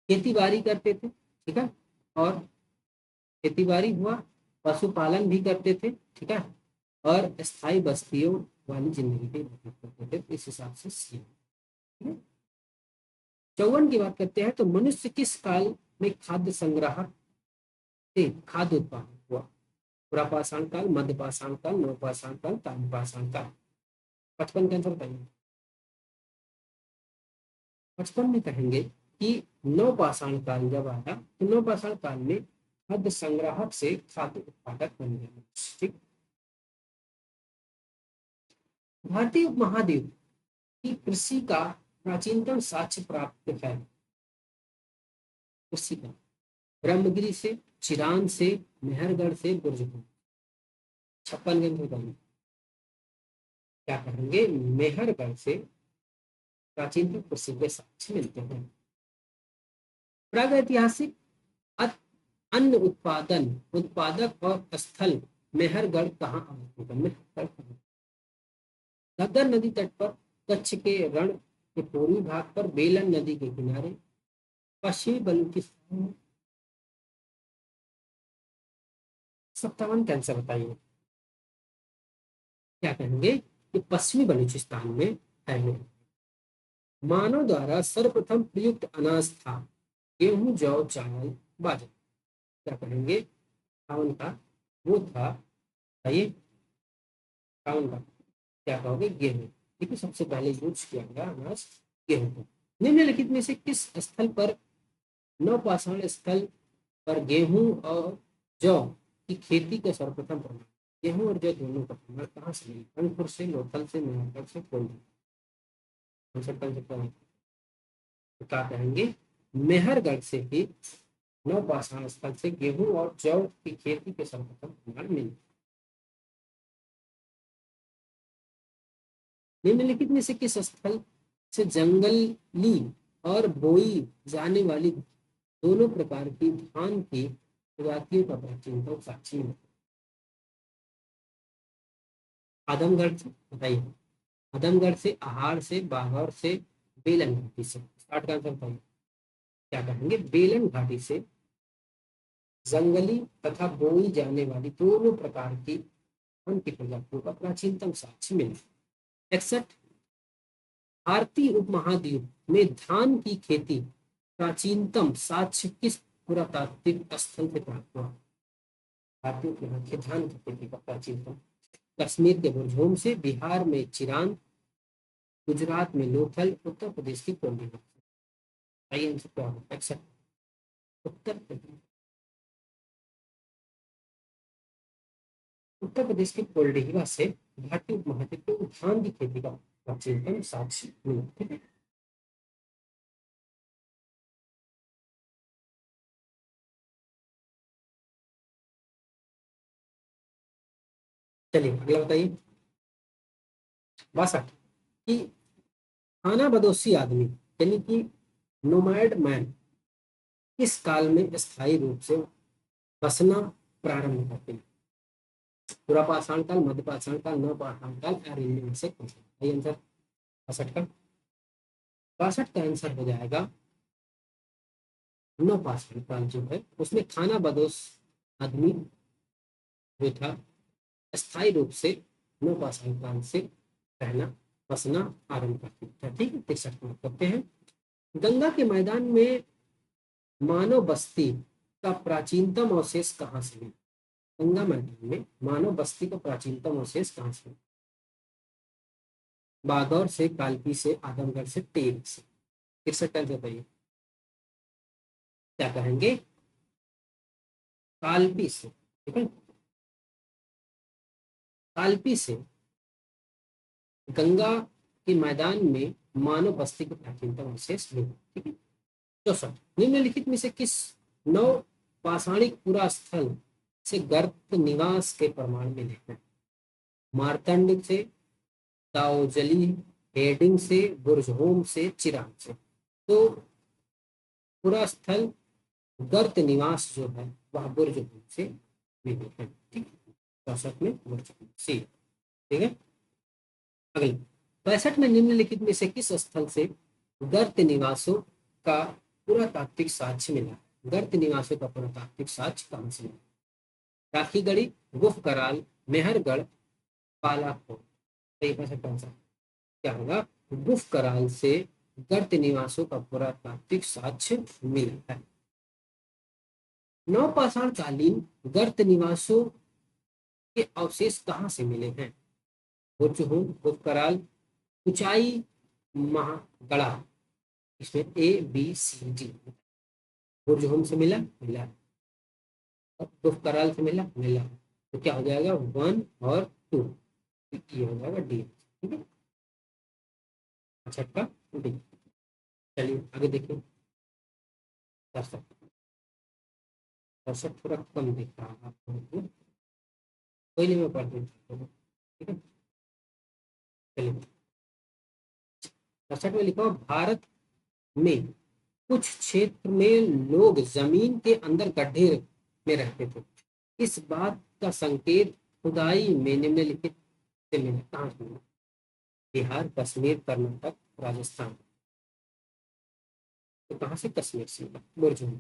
खेती बाड़ी करते थे, ठीक है, और खेती बाड़ी हुआ, पशुपालन भी करते थे, ठीक है, और स्थायी बस्तियों वाली जिंदगी पे करते थे। इस हिसाब से सी, ठीक है। 54 की बात करते हैं तो मनुष्य किस काल में खाद्य संग्रह से खाद्य उत्पादन हुआ? पुरापाषाण काल, मध्यपाषाण काल, नवपाषाण काल, ताम्रपाषाण काल। 55 का आंसर बताइए। 55 में कहेंगे कि नवपाषाण काल जब आया तो नवपाषाण काल में खाद्य संग्राहक से खाद्य उत्पादक बन गया। ठीक, भारतीय उपमहाद्वीप की कृषि का प्राचीनतम साक्ष्य प्राप्त है। कृषि का ब्रह्मगिरी से, चिरान से, मेहरगढ़ से, बुर्जपुर। 56 के बताइए क्या कहेंगे? मेहरगढ़ से प्राचीनतम कृषि के साक्ष्य मिलते हैं। प्रागैतिहासिक अन्न उत्पादन उत्पादक और स्थल मेहरगढ़ कहाँ अवस्थित है? घग्गर नदी तट पर, कच्छ के रण के पूर्वी भाग पर, बेलन नदी के किनारे, पश्चिमी बलूचिस्तान में। 57 का आंसर बताइए क्या कहेंगे? कि पश्चिमी बलूचिस्तान में है। मानव द्वारा सर्वप्रथम प्रयुक्त अनाज था गेहूं, जौ, चावल, बाजरा। क्या कहेंगे? 58 का वो था, बताइए 58 का क्या कहोगे? गेहूं। ठीक है, सबसे पहले यूज किया गया अनाज गेहूं को। निम्नलिखित में से किस स्थल पर, नवपाषाण स्थल पर गेहूं और जौ की खेती का सर्वप्रथम प्रमाण? गेहूं और जौ दोनों का प्रमाण कहाँ से मिला? कानपुर से, लोथल से, मेहरगढ़ से, कोल्हापुर। तो क्या कहेंगे? मेहरगढ़ से ही नवपाषाण स्थल से गेहूं और जौ की खेती के सर्वप्रथम प्रमाण मिले। निम्नलिखित में से किस स्थल से जंगली और बोई जाने वाली दोनों प्रकार की धान की प्रजातियों का प्राचीनतम साक्ष्य मिला? आदमगढ़ से, बताइए। आदमगढ़ से, आहार से, बाघौर से, बेलन घाटी से। 60 का आंसर बताइए क्या कहेंगे? बेलन घाटी से जंगली तथा बोई जाने वाली दोनों प्रकार की धान की प्रजातियों का प्राचीनतम साक्ष्य मिला। 61, भारतीय उपमहाद्वीप में धान की खेती प्राचीनतम साक्ष्य किस पुरातात्विक स्थल से प्राप्त हुआ? भारतीय उपमहाद्वीप धान की खेती का प्राचीनतम कश्मीर के बुरझोम से, बिहार में चिरान, गुजरात में लोथल, उत्तर प्रदेश की कोल्डी। आइए आंसर क्या होगा? 61 उत्तर प्रदेश, उत्तर प्रदेश के कोल्डिहिवा से भारतीय उपमहाद्वीप में धान की खेती का प्राचीनतम साक्ष्य मिला। ठीक है, चलिए अगला बताइए। 62 कि खाना बदोशी आदमी यानी कि नोमैड मैन किस काल में स्थायी रूप से बसना प्रारंभ करते हैं? पुरापाषाण काल, मध्यपाषाण काल, नवपाषाण काल, और इनमें से कौन सा? आइए आंसर 62 का, 62 का आंसर हो जाएगा नवपाषाण काल जो है उसमें खाना बदोश आदमी जो था स्थायी रूप से नवपाषाण काल से रहना बसना आरंभ करती था। ठीक है, 63 करते हैं। गंगा के मैदान में मानव बस्ती का प्राचीनतम अवशेष कहाँ से मिला? गंगा मैदान में मानव बस्ती का प्राचीनतम अवशेष कहाँ से मिला? बागौर से, कालपी से, आदमगढ़ से, टेक से। फिर से टेंथ बताइए क्या कहेंगे? कालपी से। ठीक है, कालपी से गंगा के मैदान में मानव बस्ती का प्राचीनतम अवशेष मिला। ठीक है, 64 निम्नलिखित में से किस नव पाषाणिक पुरा स्थल से गर्त निवास के प्रमाण मिले हैं? मार्तंड से, दाओजली, हेडिंग से, बुर्जहोम से, चिराग से। तो पूरा स्थल गर्त निवास जो है वह बुर्जहोम से मिले हैं। ठीक है, 64 में बुर्जहोम से। ठीक है, अगले 65 में निम्नलिखित में से किस स्थल से गर्त निवासों का पुरातात्विक साक्ष्य मिला? गर्त निवासों का पुरातात्विक साक्ष्य कहाँ से मिला? राखीगढ़ी, गुफ कराल, मेहरगढ़, बालाकोट। सही है आंसर क्या होगा? गुफ कराल से गर्त निवासों का पुरातात्विक साक्ष्य मिला है। नवपाषाण कालीन गर्त निवासों के अवशेष कहाँ से मिले हैं? बुर्जहोम, गुफ कराल, ऊंचाई महागढ़ा। इसमें A B C D. Burzahom से मिला, मिला। गुफ कराल से मिला, मिला। तो क्या हो जाएगा? 1 और 2। ये हो जाएगा डी। ठीक है, छठा डी। चलिए आगे देखिए। दर्शक थोड़ा कम दिख रहा है आपको, कोई नहीं, मैं पढ़ देता हूँ। ठीक है, चलिए। दर्शक में लिखा भारत में कुछ क्षेत्र में लोग जमीन के अंदर गड्ढे में रहते थे। इस बात का संकेत खुदाई में निम्नलिखित से मिला। कहाँ से मिला? बिहार, कश्मीर, कर्नाटक, राजस्थान। तो कहाँ से? कश्मीर से मिला, बुर्जहोम।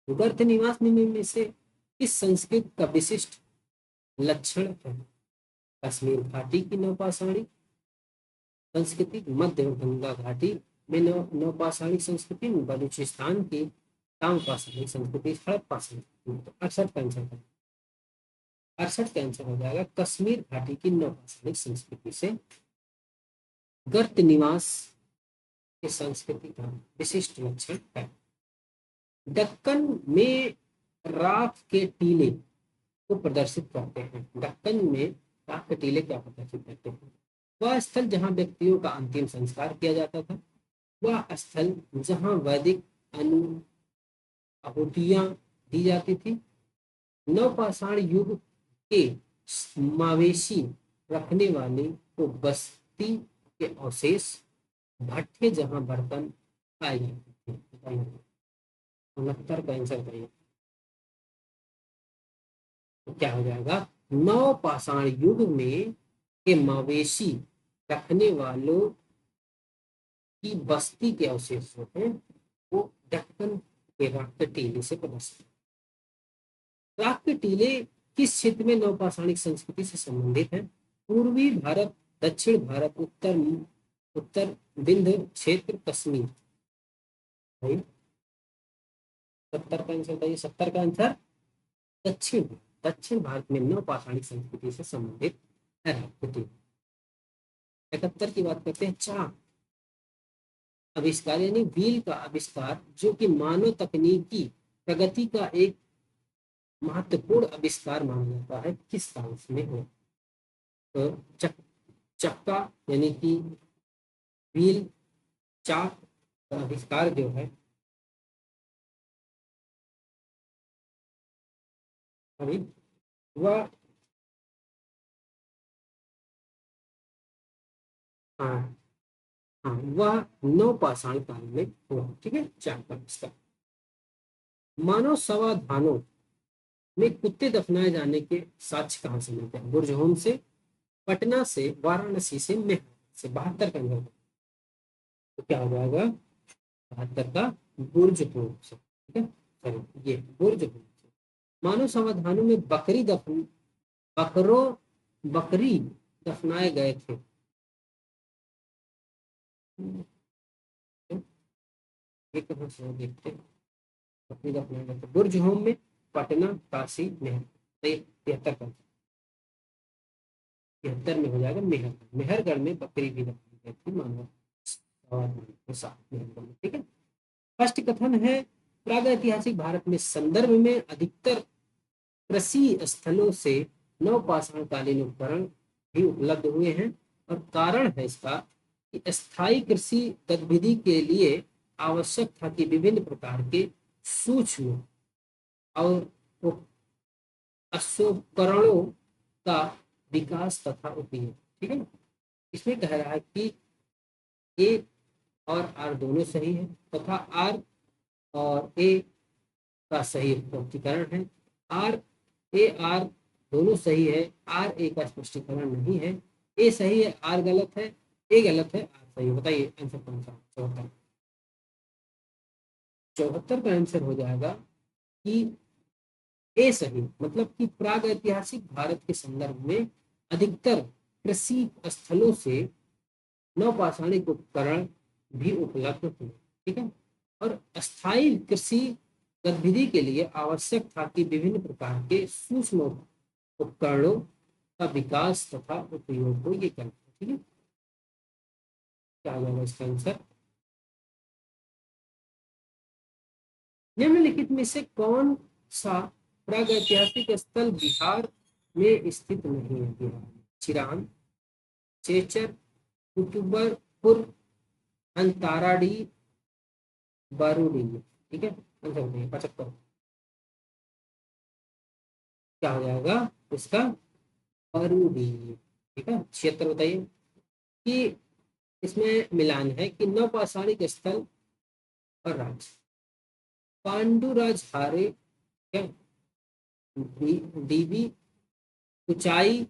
गर्त निवास निम्न में से किस संस्कृति का विशिष्ट लक्षण है? कश्मीर घाटी की नौपाषाणी संस्कृति, मध्य गंगा घाटी में नौपाषाणी संस्कृति, बलूचिस्तान की ताम्रपाषाणी संस्कृति, हड़प्पा संस्कृति। तो 68 का आंसर है। 68 का आंसर हो जाएगा कश्मीर घाटी की नौपाषाणी संस्कृति से गर्त निवास की संस्कृति का विशिष्ट लक्षण है। दक्कन में राख के टीले को प्रदर्शित करते हैं। दक्कन में राख के टीले क्या प्रदर्शित करते हैं? वह स्थल जहाँ व्यक्तियों का अंतिम संस्कार किया जाता था, वह स्थल जहाँ वैदिक आहुतियां दी जाती थी, नवपाषाण युग के मवेशी रखने वाले को बस्ती के अवशेष, भट्ठे जहाँ बर्तन पाए जाते थे। बताइए 69 का आंसर बताइए तो क्या हो जाएगा? नवपाषाण युग में के मवेशी रखने वालों की बस्ती के अवशेष जो है वो दक्कन के राख के टीले से प्रदर्शित। राख के टीले किस क्षेत्र में नवपाषाणिक संस्कृति से संबंधित है? पूर्वी भारत, दक्षिण भारत, उत्तर विंध्य क्षेत्र, कश्मीर। भाई 70 का आंसर बताइए। 70 का आंसर दक्षिण दक्षिण भारत में नवपाषाणिक संस्कृति से संबंधित है राख के टीले। 71 की बात करते हैं। चाक आविष्कार यानी व्हील का आविष्कार जो कि मानव तकनीकी प्रगति का एक महत्वपूर्ण आविष्कार माना जाता है, किस साल में हो? तो चक्का यानी कि व्हील, चाक का आविष्कार जो है अभी वह हाँ हाँ वह नवपाषाण काल में हुआ। ठीक है, चाक का आविष्कार। मानव समाधानों में कुत्ते दफनाए जाने के साक्ष्य कहाँ से मिलते हैं? बुर्जहोम से, पटना से, वाराणसी से, मेहर से। 72 का आंसर तो क्या हो जाएगा? 72 का बुर्जहोम से। ठीक है, सॉरी ये बुर्जहोम से। मानव समाधानों में बकरों बकरी दफनाए गए थे। ये कहाँ से देखते हैं? बकरी दफनाया जाता है। बुर्ज होम में, पटना, काशी, मेहर। तो ये 73 का, 73 में हो जाएगा मेहरगढ़। मेहरगढ़ में बकरी भी दफनाई गई थी मानव के साथ, मेहरगढ़ में। ठीक है। फर्स्ट कथन है, प्रागैतिहासिक भारत में संदर्भ में अधिकतर कृषि स्थलों से नवपाषाण कालीन उपकरण भी उपलब्ध हुए हैं। और कारण है इसका कि स्थायी कृषि गतिविधि के लिए आवश्यक था कि विभिन्न प्रकार के सूक्ष्म और उपकरणों का विकास तथा उपयोग। ठीक है। इसमें कह रहा है कि ए और आर दोनों सही है, तथा आर और ए का सही स्पष्टीकरण है। आर ए आर दोनों सही है, आर ए का स्पष्टीकरण नहीं है। ए सही है, आर गलत है, ए गलत है, आर सही है। बताइए आंसर कौन सा? 74। 74 का आंसर हो जाएगा कि ए सही, मतलब कि प्राग ऐतिहासिक भारत के संदर्भ में अधिकतर कृषि स्थलों से नवपाषाणिक उपकरण भी उपलब्ध हुए। ठीक है। और स्थायी कृषि गतिविधि के लिए आवश्यक था कि विभिन्न प्रकार के सूक्ष्म उपकरणों का विकास तथा उपयोग को ये करना। ठीक है। क्या होगा इसका आंसर? निम्नलिखित में से कौन सा प्रागैतिहासिक स्थल बिहार में स्थित नहीं है? बिहार में चिरान, चेचर, कुतुबरपुर, अंताराडी, बारूडी। ठीक है। आंसर बताइए 75। क्या हो जाएगा इसका? बारूडी। ठीक है। 76 बताइए कि इसमें मिलान है कि नवपाषाणिक स्थल और राज्य। पांडुराज हारे, क्या डीबी, ऊंचाई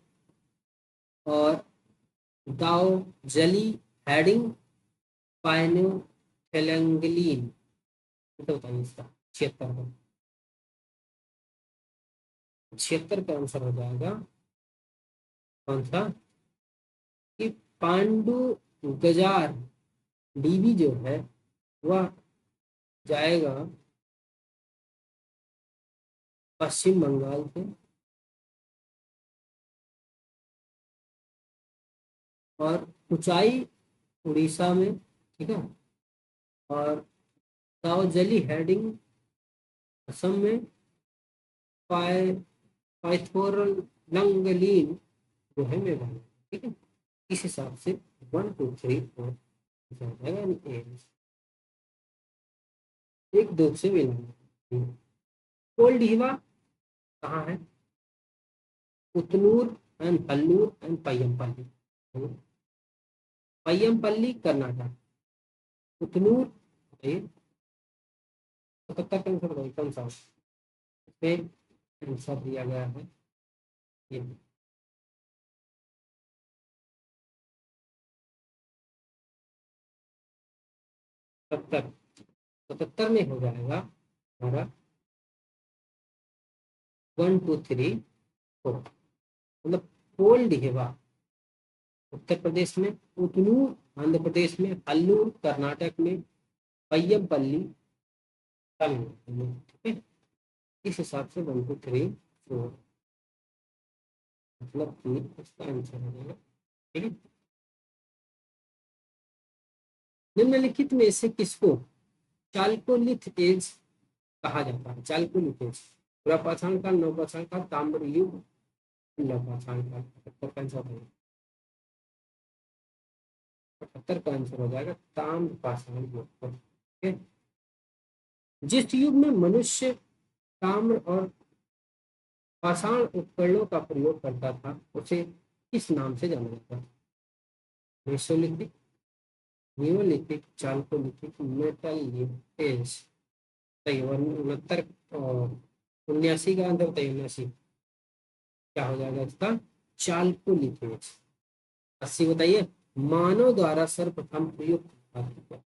और दाओ जली हेडिंग, पाइनो फेलंगलीन। तो बताइए इसका 76 का। 76 का आंसर हो जाएगा कौन सा? कि पांडु गजार डीबी जो है वह जाएगा पश्चिम बंगाल से, और ऊंचाई उड़ीसा में। ठीक है। और दाओजली हेडिंग असम में, पाय पाइथोरलंगलीन जो है मेघालय। ठीक है। इस हिसाब से 1 2 3 4 जाएगा। एक दो से मिलाना। कोल ढीवा कहाँ है? Utnur and Hallur and Paiyampalli. पय्यमपल्ली कर्नाटक, उतनूर। 77 का आंसर बताइए कौन सा इसमें आंसर दिया गया है? ये 70। 77 में हो जाएगा हमारा 1 2 3 4। मतलब कोल ढेवा उत्तर प्रदेश में, उतनूर आंध्र प्रदेश में, हल्लूर कर्नाटक में, पय्यमपल्ली तमिलनाडु में। ठीक है। इस हिसाब से 1 2 3 4, मतलब कि इसका आंसर हो जाएगा। ठीक है। निम्नलिखित में से किसको चालकोलिथ एज कहा जाता है? चालकोलिथ एज, पुरापाषाण काल, नवपाषाण काल, ताम्र युग, लवपाषाण काल। 75 का आंसर होगा। 75 का आंसर हो जाएगा ताम्रपाषाण युग। ठीक है। जिस युग में मनुष्य ताम्र और पाषाण उपकरणों का प्रयोग करता था उसे किस नाम से जाना जाता है? Mesolithic, neolithic, chalcolithic, megalithic age. सही। 69 और 79 का आंसर बताइए। 79 क्या हो जाएगा इसका? चालकोलिथ एज। 80 बताइए। मानव द्वारा सर्वप्रथम प्रयुक्त धातु,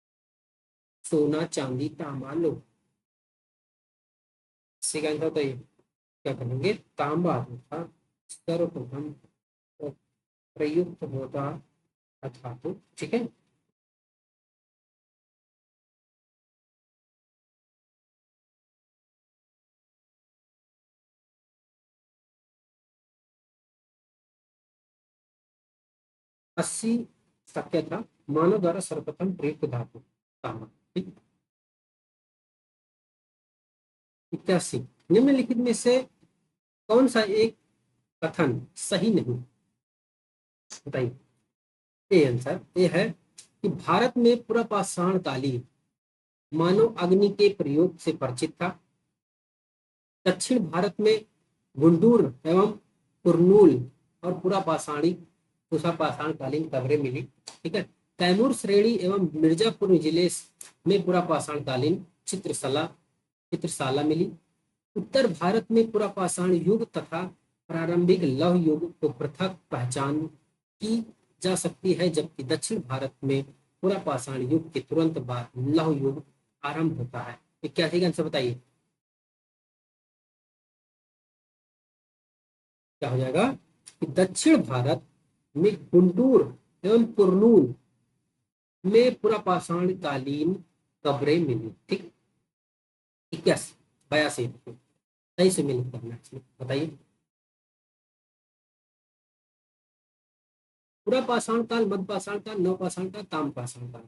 सोना, चांदी, तांबा, लोह। 80 का आंसर बताइए। क्या करेंगे? तांबा था सर्वप्रथम प्रयुक्त होता धातु। ठीक है। 80 का क्या था, मानव द्वारा सर्वप्रथम प्रयुक्त धातु तांबा। ठीक, 81। निम्नलिखित में से कौन सा एक कथन सही नहीं, बताइए। ए आंसर ए है कि भारत में पुरापाषाण कालीन मानव अग्नि के प्रयोग से परिचित था। दक्षिण भारत में गुंडूर एवं कुरनूल और पुरापाषाण कालीन कब्रें मिली। ठीक है। तैमूर श्रेणी एवं मिर्जापुर जिले में पुरापाषाण कालीन चित्रशाला मिली। उत्तर भारत में पुरापाषाण युग तथा प्रारंभिक लौह युग को पृथक पहचान की जा सकती है, जबकि दक्षिण भारत में पुरापाषाण युग के तुरंत बाद लौह युग आरंभ होता है। ये क्या ठीक आंसर बताइए, क्या हो जाएगा कि दक्षिण भारत में गुंटूर एवं कुरनूल में पुरापाषाण कालीन कब्रें मिली। ठीक, 81 82 सही से मिल करना है, बताइए। पुरापाषाण काल, मध्यपाषाण काल, नवपाषाण काल, ताम्रपाषाण काल।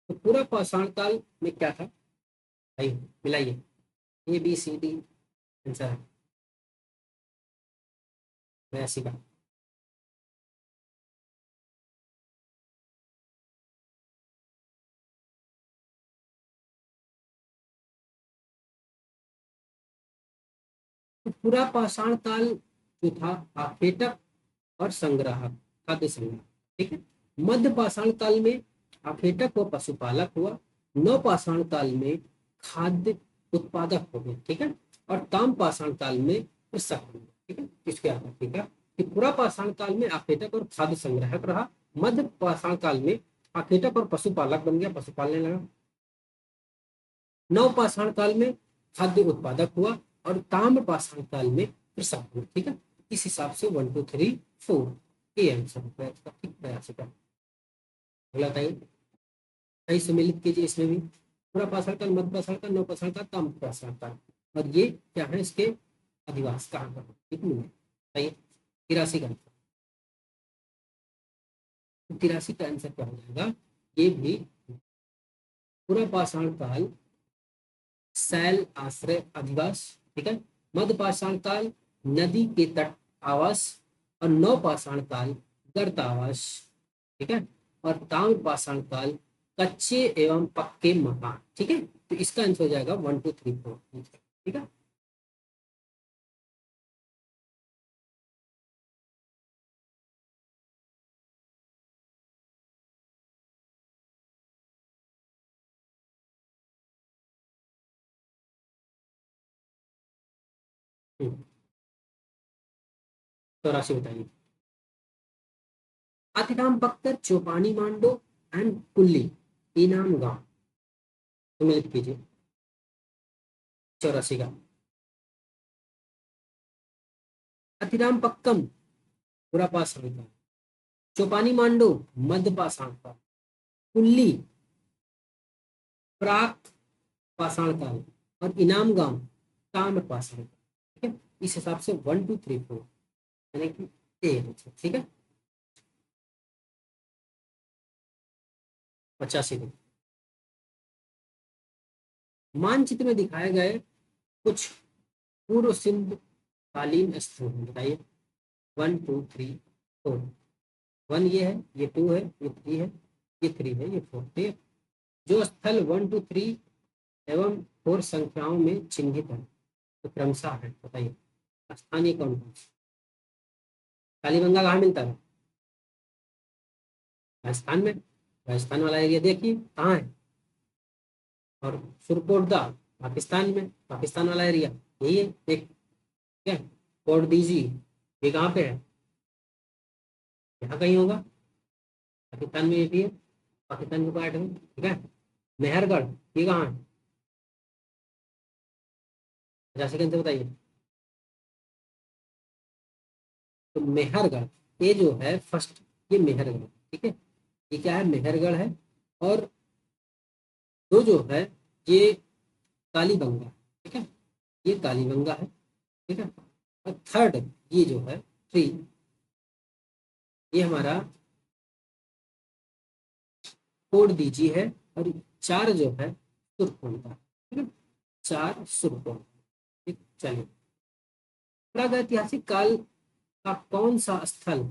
तो पुरापाषाण काल में क्या था भाई, मिलाइए। A B C D answer है 82 का। तो पुरापाषाण काल जो था आखेटक और संग्राहक, खाद्य संग्रह। ठीक है। मध्य पाषाण काल में आखेटक व पशुपालक हुआ। नवपाषाण काल में खाद्य उत्पादक हो गए। ठीक है। और ताम्रपाषाण काल में कृषक हो गए। ठीक है। इसके आगे ठीक है कि पुरापाषाण काल में आखेटक और खाद्य संग्राहक रहा। मध्य पाषाण काल में आखेटक और पशुपालक बन गया, पशुपालने लगा। नवपाषाण काल में खाद्य उत्पादक हुआ और ताम्रपाषाण काल में कृषक हुआ। ठीक है। इस हिसाब से 1 2 3 4 ये आंसर होता है इसका। ठीक, 82 का। अगला बताइए, सही सम्मिलित कीजिए इसमें भी। पूरा पाषाण काल, मध्य पाषाण काल, नव पाषाण काल, ताम्र पाषाण काल। और ये क्या है, इसके अधिवास कहाँ पर, ठीक है। बताइए 83 का आंसर। 83 का आंसर क्या हो जाएगा, ये भी पूरा पाषाण काल शैल आश्रय अधिवास। ठीक है। मध्य पाषाण काल नदी के तट आवास। और नव पाषाण काल गर्त आवास। ठीक है। और ताम्र पाषाण काल कच्चे एवं पक्के मकान। ठीक है। तो इसका आंसर हो जाएगा 1 2 3 4। ठीक है। तो राशि बताइए। अतिराम बख्तर, चौपानी मांडो एंड कुल्ली इनाम गांव, सम्मिलित कीजिए 84 का। अतिराम पक्कम पूरा पाषाण काल, चौपानी मांडो मध्य पाषाण काल, कुल्ली प्राक पाषाण काल और इनाम गांव ताम्र पाषाण काल। ठीक है। इस हिसाब से 1 2 3 4 यानी कि ए आंसर। ठीक है। 85 को मानचित्र में दिखाए गए कुछ पूर्व सिंधु कालीन स्थल हैं, बताइए। 1 2 3 4। 1 ये है, ये 2 है, ये 3 है, ये 3 है, ये 4। ठीक है। जो स्थल 1 2 3 एवं 4 संख्याओं में चिन्हित है तो क्रमशः है, बताइए। स्थानीय कौन कौन से? कालीबंगा कहाँ मिलता है, राजस्थान में। राजस्थान वाला एरिया देखिए कहाँ है। और सुरकोटदा पाकिस्तान में, पाकिस्तान वाला एरिया यही है एक। क्या कोट डीजी, ये कहाँ पे है, यहाँ कहीं होगा, पाकिस्तान में ये भी है, पाकिस्तान के पार्ट में। ठीक है। मेहरगढ़ ये कहाँ है, झांसी से बताइए। तो मेहरगढ़ ये जो है फर्स्ट, ये मेहरगढ़। ठीक है। ये क्या है, मेहरगढ़ है। और दो जो है ये कालीबंगा। ठीक है। ये कालीबंगा है। ठीक है। और थर्ड ये जो है 3, ये हमारा कोड दीजिए है, और 4 जो है सुरकोण का, ठीक है, 4 सुरकोण। ठीक, चलिए। प्रागैतिहासिक काल का कौन सा स्थल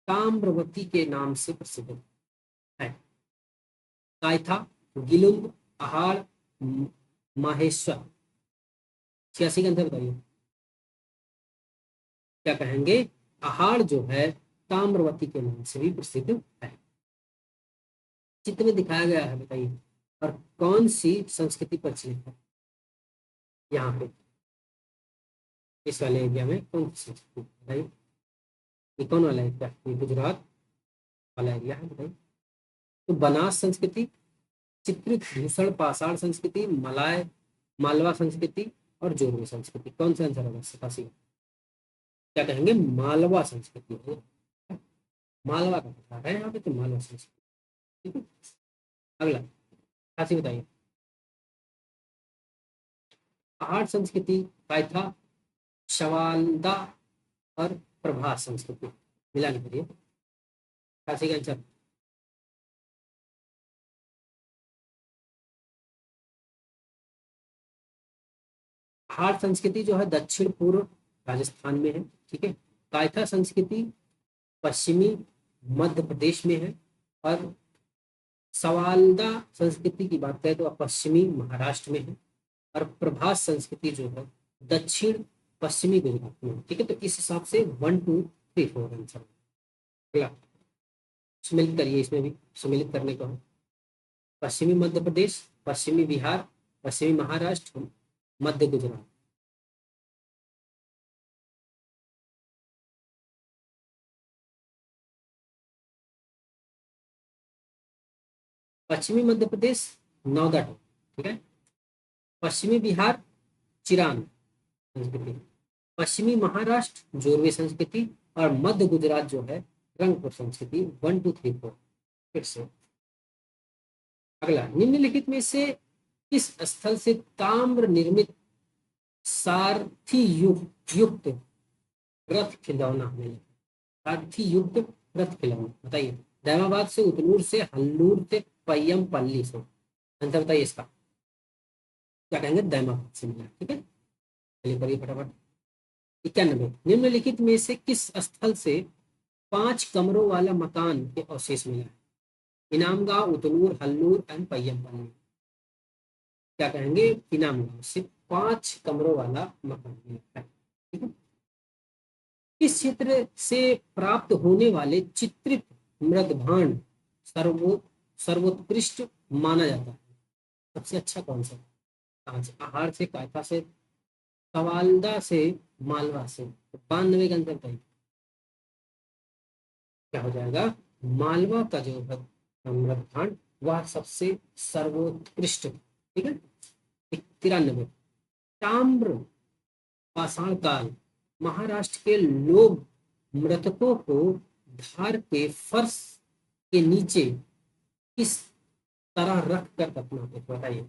ताम्रवती के नाम से प्रसिद्ध है? कायथा, गिलुंद, पहाड़, माहेश्वर। 86 का आंसर बताइए। क्या कहेंगे? पहाड़ जो है ताम्रवती के नाम से भी प्रसिद्ध है। चित्र में दिखाया गया है, बताइए। और कौन सी संस्कृति प्रचलित है यहाँ पे, इस वाले एरिया में कौन सी संस्कृति बताइए? ये कौन वाला एरिया? ये गुजरात वाला एरिया है, बताइए। तो बनास संस्कृति, चित्रित भूषण पाषाण संस्कृति, मलाय मालवा संस्कृति और जोरवे संस्कृति। कौन सा आंसर होगा? सतासी। क्या कहेंगे? मालवा संस्कृति है। मालवा का बता रहे हैं यहाँ पे, तो मालवा संस्कृति। ठीक है, अगला खासी बताइए। पहाड़ संस्कृति, कायथा, शवालदा और प्रभास संस्कृति। मिलान करिए, खासी का आंसर। पहाड़ संस्कृति जो है दक्षिण पूर्व राजस्थान में है, ठीक है। कायथा संस्कृति पश्चिमी मध्य प्रदेश में है, और सवालदा संस्कृति की बात करें तो पश्चिमी महाराष्ट्र में है, और प्रभास संस्कृति जो है दक्षिण पश्चिमी गुजरात में, ठीक है। तो इस हिसाब से 1 2 3 4 आंसर। अगला सम्मिलित करिए, इसमें भी सम्मिलित करने को है। पश्चिमी मध्य प्रदेश, पश्चिमी बिहार, पश्चिमी महाराष्ट्र, मध्य गुजरात। पश्चिमी मध्य प्रदेश नौगढ़, ठीक है। पश्चिमी बिहार चिरान संस्कृति, पश्चिमी महाराष्ट्र जोरवे संस्कृति, और मध्य गुजरात जो है रंगपुर संस्कृति। 1 2 3 4 फिर से। अगला, निम्नलिखित में से किस स्थल से ताम्र निर्मित सारथी युक्त रथ खिलौना मिले? सारथी युक्त रथ खिलौना बताइए। दैमाबाद से, उतनूर से, हल्लूर से, पय्यम पल्ली से। आंसर बताइए इसका। क्या कहेंगे? दैमाबाद से मिला, ठीक है। चलिए करिए फटाफट। 91, निम्नलिखित में से किस स्थल से 5 कमरों वाला मकान के अवशेष मिला है? इनामगांव, उतनूर, हल्लूर एंड पय्यम पल्ली। क्या कहेंगे? इनामगांव से 5 कमरों वाला मकान मिला है, ठीक है। इस क्षेत्र से प्राप्त होने वाले चित्रित मृदभांड सर्वोत्कृष्ट माना जाता है। सबसे अच्छा कौन सा? आहार से, कायथा से, सवालदा से, मालवा से। 92 का आंसर बताइए। क्या हो जाएगा? मालवा का जो है मृदभांड वह सबसे सर्वोत्कृष्ट, ठीक है। 93, ताम्र पाषाण काल महाराष्ट्र के लोग मृतकों को धार के फर्श के नीचे किस तरह रख कर दफनाते थे? बताइए।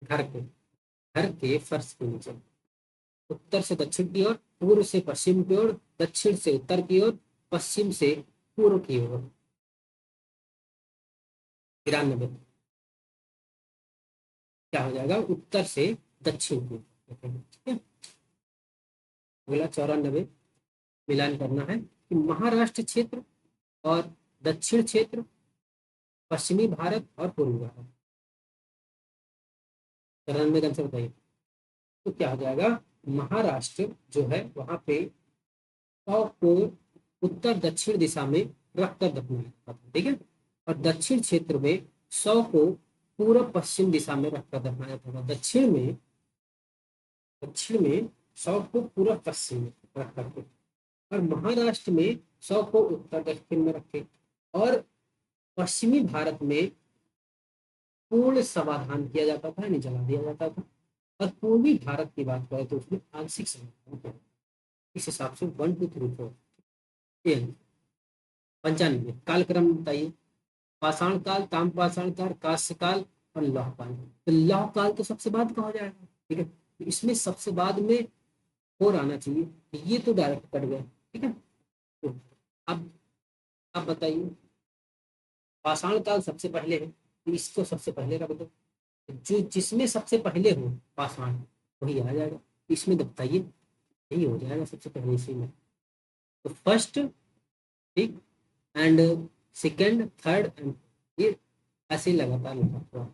घर के फर्श के नीचे, उत्तर से दक्षिण की ओर, पूर्व से पश्चिम की ओर, दक्षिण से उत्तर की ओर, पश्चिम से पूर्व की ओर। 93, क्या हो जाएगा? उत्तर से दक्षिण की ओर, ठीक है। अगला 94, मिलान करना है कि महाराष्ट्र क्षेत्र और दक्षिण क्षेत्र, पश्चिमी भारत और पूर्वी भारत। 94 का आंसर बताइए। तो क्या हो जाएगा? महाराष्ट्र जो है वहां पे 100 को उत्तर दक्षिण दिशा में रख कर दफनाया जाता था, ठीक है। और दक्षिण क्षेत्र में 100 को पूर्व पश्चिम दिशा में रख कर दफनाया जाता था। दक्षिण में 100 को पूर्व पश्चिम में रख करके, और महाराष्ट्र में 100 को उत्तर दक्षिण में रखे, और पश्चिमी भारत में पूर्ण समाधान किया जाता था, यानी जला दिया जाता था। और पूर्वी भारत की बात करें तो उसमें आंशिक समाधान किया। इस हिसाब से 1 2 3 4। 95, कालक्रम बताइए। पाषाण काल, ताम पाषाण काल, कांस्य काल और लौह काल। तो लौह काल तो सबसे बाद का हो जाएगा, ठीक है। तो इसमें सबसे बाद में और आना चाहिए, ये तो डायरेक्ट कट गया, ठीक है। तो अब बताइए। पाषाण काल सबसे पहले है, तो इसको सबसे पहले रख दो। जो जिसमें सबसे पहले हो पाषाण, वही आ जाएगा। इसमें तो बताइए, यही हो जाएगा सबसे पहले इसी में। तो फर्स्ट, ठीक, एंड सेकेंड, थर्ड एंड, ये ऐसे ही लगातार लगा हुआ है,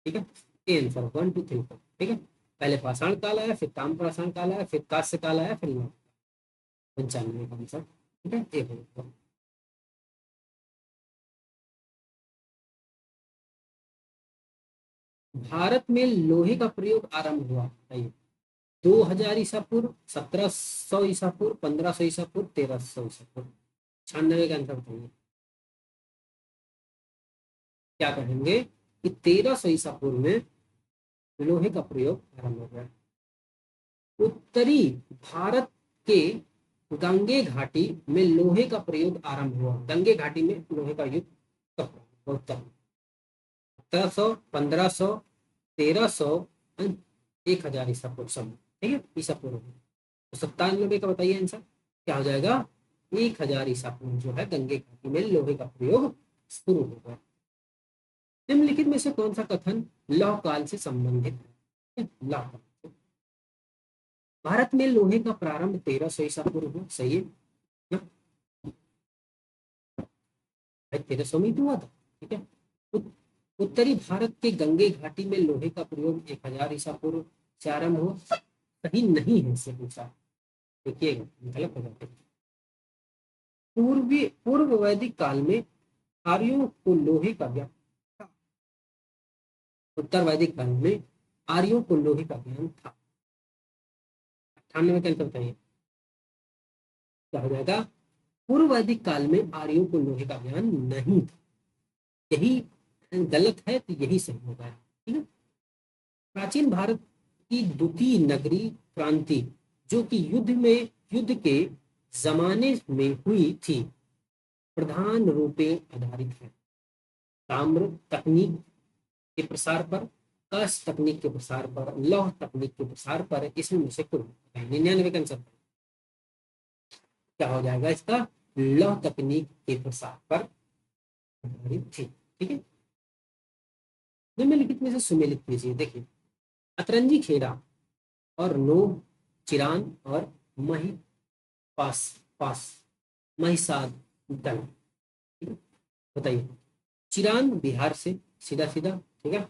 ठीक है। ये आंसर 1 2 3 4, ठीक है। पहले पाषाण काल आया, फिर ताम्र पाषाण काल आया, फिर कांस्य काल आया, फिर लौह। 95 का आंसर, ठीक है। एक मिनट। भारत में लोहे का प्रयोग आरंभ हुआ, बताइए। 2000 ईसा पूर्व, 1700 ईसा पूर्व, 1500 ईसा पूर्व, 1300 ईसा पूर्व। 96 का आंसर बताइए। क्या कहेंगे कि 1300 ईसा पूर्व में लोहे का प्रयोग आरंभ हो गया। उत्तरी भारत के गंगे घाटी में लोहे का प्रयोग आरंभ हुआ। गंगे घाटी में लोहे का युग कब हुआ? उत्तर, 1700, 1500, 1300, 1000 ईसा पूर्व सब, ठीक है। ईसा पूर्व, तो 97 का बताइए आंसर क्या हो जाएगा। 1000 ईसा पूर्व जो है गंगे घाटी में लोहे का प्रयोग शुरू हो गया। निम्नलिखित में से कौन सा कथन लौह काल से संबंधित है? लौह काल से। भारत में लोहे का प्रारंभ 1300 ईसा पूर्व हुआ, सही है ना? भाई 1300 में ही तो हुआ था, ठीक है। उत्तरी भारत के गंगे घाटी में लोहे का प्रयोग 1000 ईसा पूर्व से आरंभ हुआ, सही नहीं है इससे पूछा, देखिएगा गलत हो जाता है। पूर्व वैदिक काल में आर्यों को लोहे का ज्ञान था। उत्तर वैदिक काल में आर्यों को लोहे का ज्ञान था। 98 का आंसर बताइए क्या हो जाएगा। पूर्व वैदिक काल में आर्यों को लोहे का ज्ञान नहीं था, यही गलत है, तो यही सही होगा, ठीक है। प्राचीन भारत की द्वितीय नगरी क्रांति जो कि युद्ध के जमाने में हुई थी, प्रधान रूपे आधारित है ताम्र तकनीक के प्रसार पर, कश तकनीक के प्रसार पर, लौह तकनीक के प्रसार पर। इसमें से कुल 99 का आंसर क्या हो जाएगा इसका। लौह तकनीक के प्रसार पर आधारित थी, ठीक है। निम्नलिखित में से सुमेलित कीजिए, देखिए। अतरंजी खेड़ा और नोह, चिरान और मही पास पास महिसाद दल, ठीक है? बताइए। चिरान बिहार से, सीधा सीधा, ठीक है।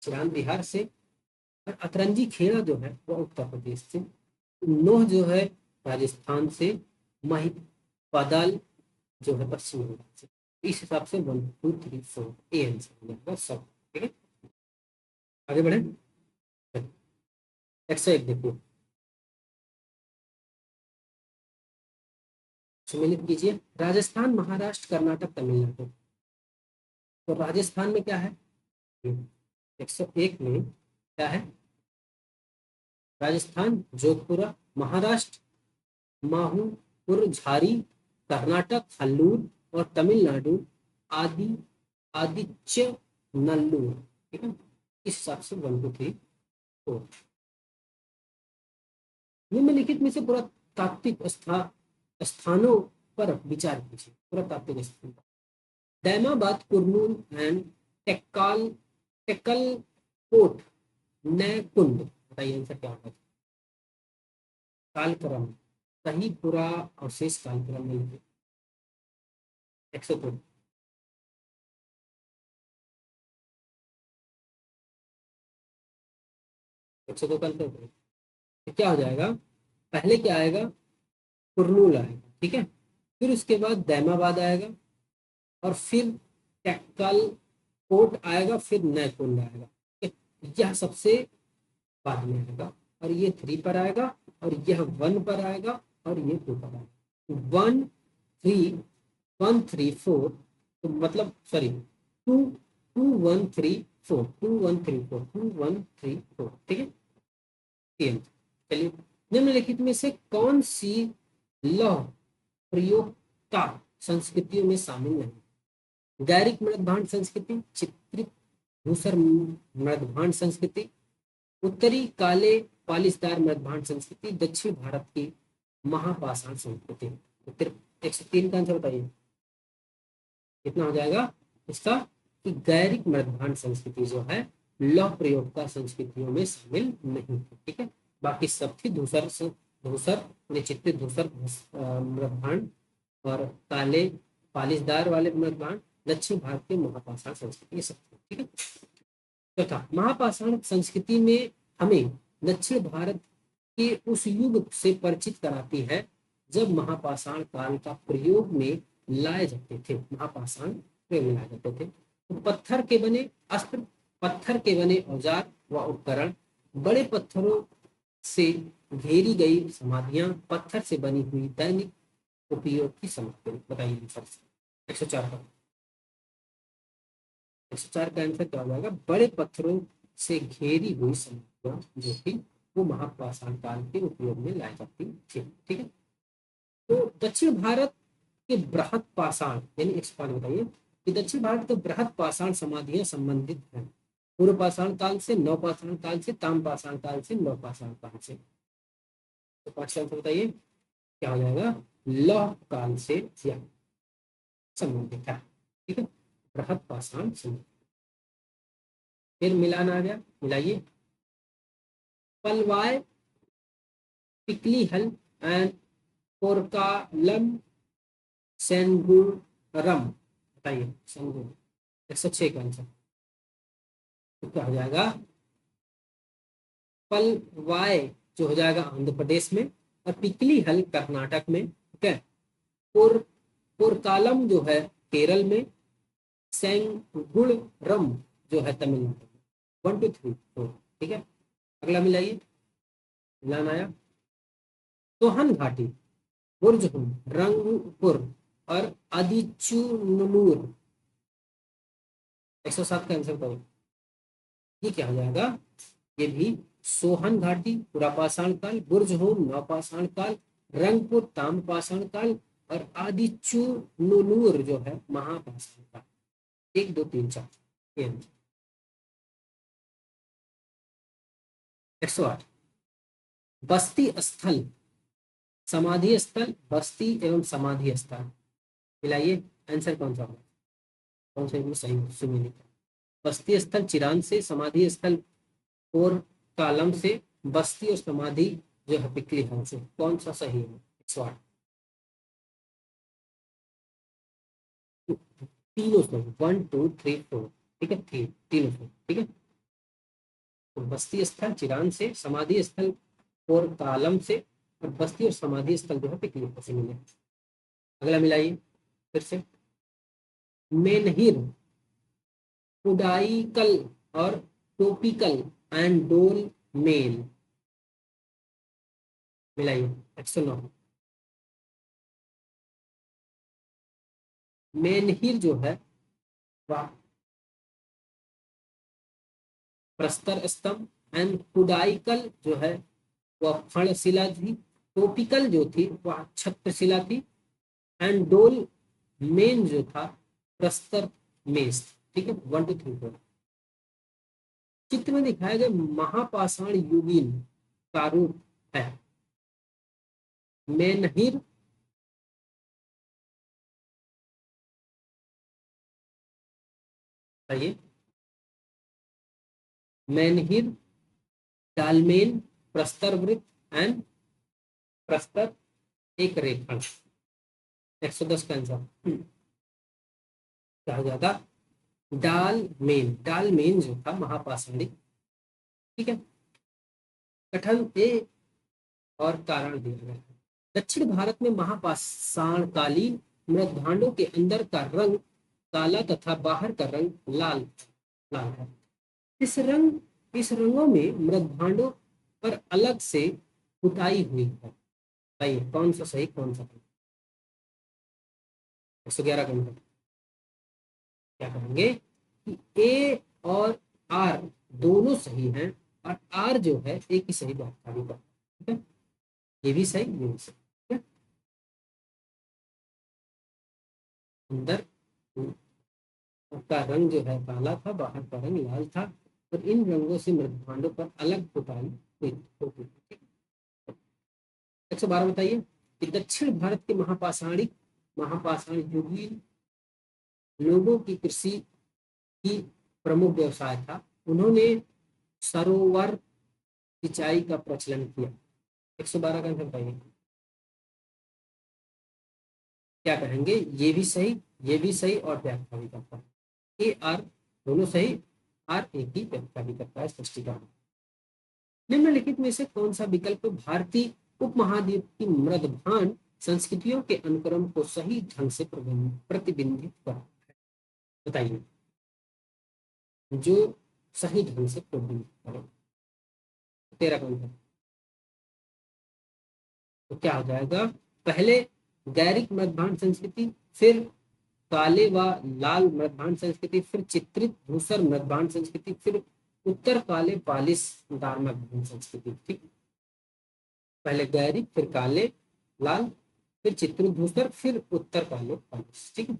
चिरान बिहार से, और अतरंजी खेड़ा जो है वो उत्तर प्रदेश से, नोह जो है राजस्थान से, महिपादल जो है पश्चिम बंगाल से। इस हिसाब से 1 2 3 4 ए आंसर हो जाएगा सब, ठीक है। आगे बढ़े, 101 देखिए, सुमेलित कीजिए। राजस्थान, महाराष्ट्र, कर्नाटक, तमिलनाडु। तो राजस्थान में क्या है, 101 में क्या है। राजस्थान जोधपुरा, महाराष्ट्र माहूपुर झारी, कर्नाटक हल्लूर, और तमिलनाडु आदि आदित्य नल्लूर, ठीक है। इस हिसाब से 1 2 3 4। निम्नलिखित में से पुरातात्विक स्थानों पर विचार कीजिए। पुरातात्विक स्थान, दैमाबाद, कुरनूल एंड टेक्काल टेक्कलकोट, नैकुंड। बताइए आंसर क्या होगा। कालक्रम, सही पूरा अवशेष कालक्रम में लिखे। 102, 102 का आंसर बताइए। तो क्या हो जाएगा, पहले क्या आएगा, कुरनूल आएगा, ठीक है। फिर उसके बाद दैमाबाद आएगा, और फिर टेक्कल कोट आएगा, फिर नैकुंड आएगा, ठीक है? यह सबसे बाद में आएगा, और ये 3 पर आएगा, और यह 1 पर आएगा, और ये 2 पर आएगा। 1 3 1 3 4, तो मतलब सॉरी, 2 2 1 3 4, 2 1 3 4, 2 1 3 4, ठीक है। चलिए, निम्नलिखित में से कौन सी लौह प्रयोक्ता संस्कृतियों में शामिल नहीं। गैरिक मृदभांड संस्कृति, चित्रित धूसर मृदभांड संस्कृति, उत्तरी काले पालिसदार मृदभांड संस्कृति, दक्षिण भारत की महापाषाण संस्कृति। उत्तर 103 का आंसर बताइए। कितना हो जाएगा इसका कि गैरिक मृदभांड संस्कृति जो है लौह प्रयोग का संस्कृतियों में शामिल नहीं थी। ठीक है, बाकी सब थी धूसर धूसर निचित्रित धूसर मृदभांड और काले पालिशदार वाले मृदभांड दक्षिण भारत के महापाषाण संस्कृति ये सब थी। ठीक है, तथा महापाषाण संस्कृति में हमें दक्षिण भारत के उस युग से परिचित कराती है जब महापाषाण काल का प्रयोग में लाए जाते थे। महापाषाण प्रयोग में लाए जाते थे तो पत्थर के बने अस्त्र, पत्थर के बने औजार व उपकरण, बड़े पत्थरों से घेरी गई समाधियां, पत्थर से बनी हुई दैनिक उपयोग की सामग्री। बताइए 104 का 104 का आंसर क्या हो जाएगा? बड़े पत्थरों से घेरी हुई समाधियां जो थी वो महापाषाण काल के उपयोग में लाई जाती थी। ठीक है, तो दक्षिण भारत के बृहत पाषाण यानी एक सवाल बताइए कि दक्षिण भारत के बृहत पाषाण समाधियां संबंधित हैं पूर्व पाषाण काल से, नव पाषाण काल से, ताम पाषाण काल से, नव पाषाण काल से। तो 5 का आंसर बताइए क्या हो जाएगा? लौह काल से संबंधित है। ठीक है, बृहत पाषाण संबंधित। फिर मिलान आ गया, मिलाइए। पलवाय, पिकली हल एंड कोरकालम सेंगुरम। बताइए सेंगुर 106 का आंसर तो क्या हो जाएगा? पलवाय जो हो जाएगा आंध्र प्रदेश में और पिकली हल कर्नाटक में। ठीक है, कोरकालम जो है केरल में, सेंगुरम जो है तमिलनाडु में। 1 2 3 4। ठीक है, अगला मिलाइए। मिलान आया। सोहन घाटी, बुरजहुन, रंगपुर और आदिचुनमुर। 107 का आंसर बताओ ये क्या हो जाएगा? ये भी सोहन घाटी पुरापाषाण काल, बुरजहुन नवपाषाण काल, रंगपुर ताम्रपाषाण काल और आदिचुनमुर जो है महापाषाण काल। 1 2 3 4 108। बस्ती स्थल, समाधि स्थल, बस्ती एवं समाधि स्थल। मिलाइए आंसर कौन सा होगा? कौन सा इसमें सही सुनिए। बस्ती स्थल चिरान से, समाधि स्थल और कालम से, बस्ती और समाधि जो है पिकली हल से। कौन सा सही है? 108 तीनों सही। 1 2 3 4। ठीक है, तीनों सही। ठीक है, तो बस्ती स्थल चिरान से, समाधि स्थल और कालम से और बस्ती और समाधि स्थल जो है पिकली हल से मिले। अगला मिलाइए फिर से। मेनहिर, उडाईकल और टोपिकल एंड डोल मेल। मिलाइए 109। मेनहिर जो है वह प्रस्तर स्तंभ एंड कुडाईकल जो है वह फणशिला थी, टोपिकल जो थी वह छत्रशिला थी एंड डोल मेन जो था प्रस्तर मेज। ठीक है, 1 2 3 4। चित्र में दिखाया गया महापाषाण युगीन प्रारूप है। मेनहिर, बताइए। मेनहिर, डालमेन, प्रस्तर वृत्त एंड प्रस्तर एक रेखा। 110 का आंसर क्या हो जाएगा? डालमेन जो था महापाषाणी। ठीक है, कथन ए और कारण दिया गया है। दक्षिण भारत में महापाषाणकालीन मृदभांडों के अंदर का रंग काला तथा बाहर का रंग लाल लाल है। इस रंगों में मृदभांडों पर अलग से पुताई हुई है। बताइए कौन सा सही कौन सा गलत? 111 का मतलब क्या कहेंगे कि ए और आर दोनों सही हैं और आर जो है एक ही सही बात खाली पर। ठीक है, ये भी सही ये भी सही। ठीक है, अंदर का रंग जो है काला था, बाहर का रंग लाल था और इन रंगों से मृदभांडों पर अलग पुताई हुई होती थी। 112 बताइए कि दक्षिण भारत के महापाषाण युगीन लोगों की कृषि की प्रमुख व्यवसाय था। उन्होंने सरोवर सिंचाई का प्रचलन किया। 112 का आंसर बताइए। क्या कहेंगे? ये भी सही, ये भी सही और व्याख्या भी करता है। ए आर दोनों सही, आर ए की व्याख्या भी करता है, स्पष्टीकरण। निम्नलिखित में से कौन सा विकल्प भारतीय उपमहाद्वीप की मृदभान संस्कृतियों के अनुक्रम को सही ढंग से प्रतिबिंबित करता है? बताइए, जो सही ढंग से प्रतिबिंबित करे। तेरा कौन है? तो क्या हो जाएगा? पहले गैरिक मृदभान संस्कृति, फिर काले व लाल मृदभान संस्कृति, फिर चित्रित धूसर मृदभान संस्कृति, फिर उत्तर काले पालिशदार मृदभान संस्कृति। ठीक, पहले गैरिक, फिर काले लाल, फिर चित्रित धूसर, फिर उत्तर काले पालिश। ठीक है,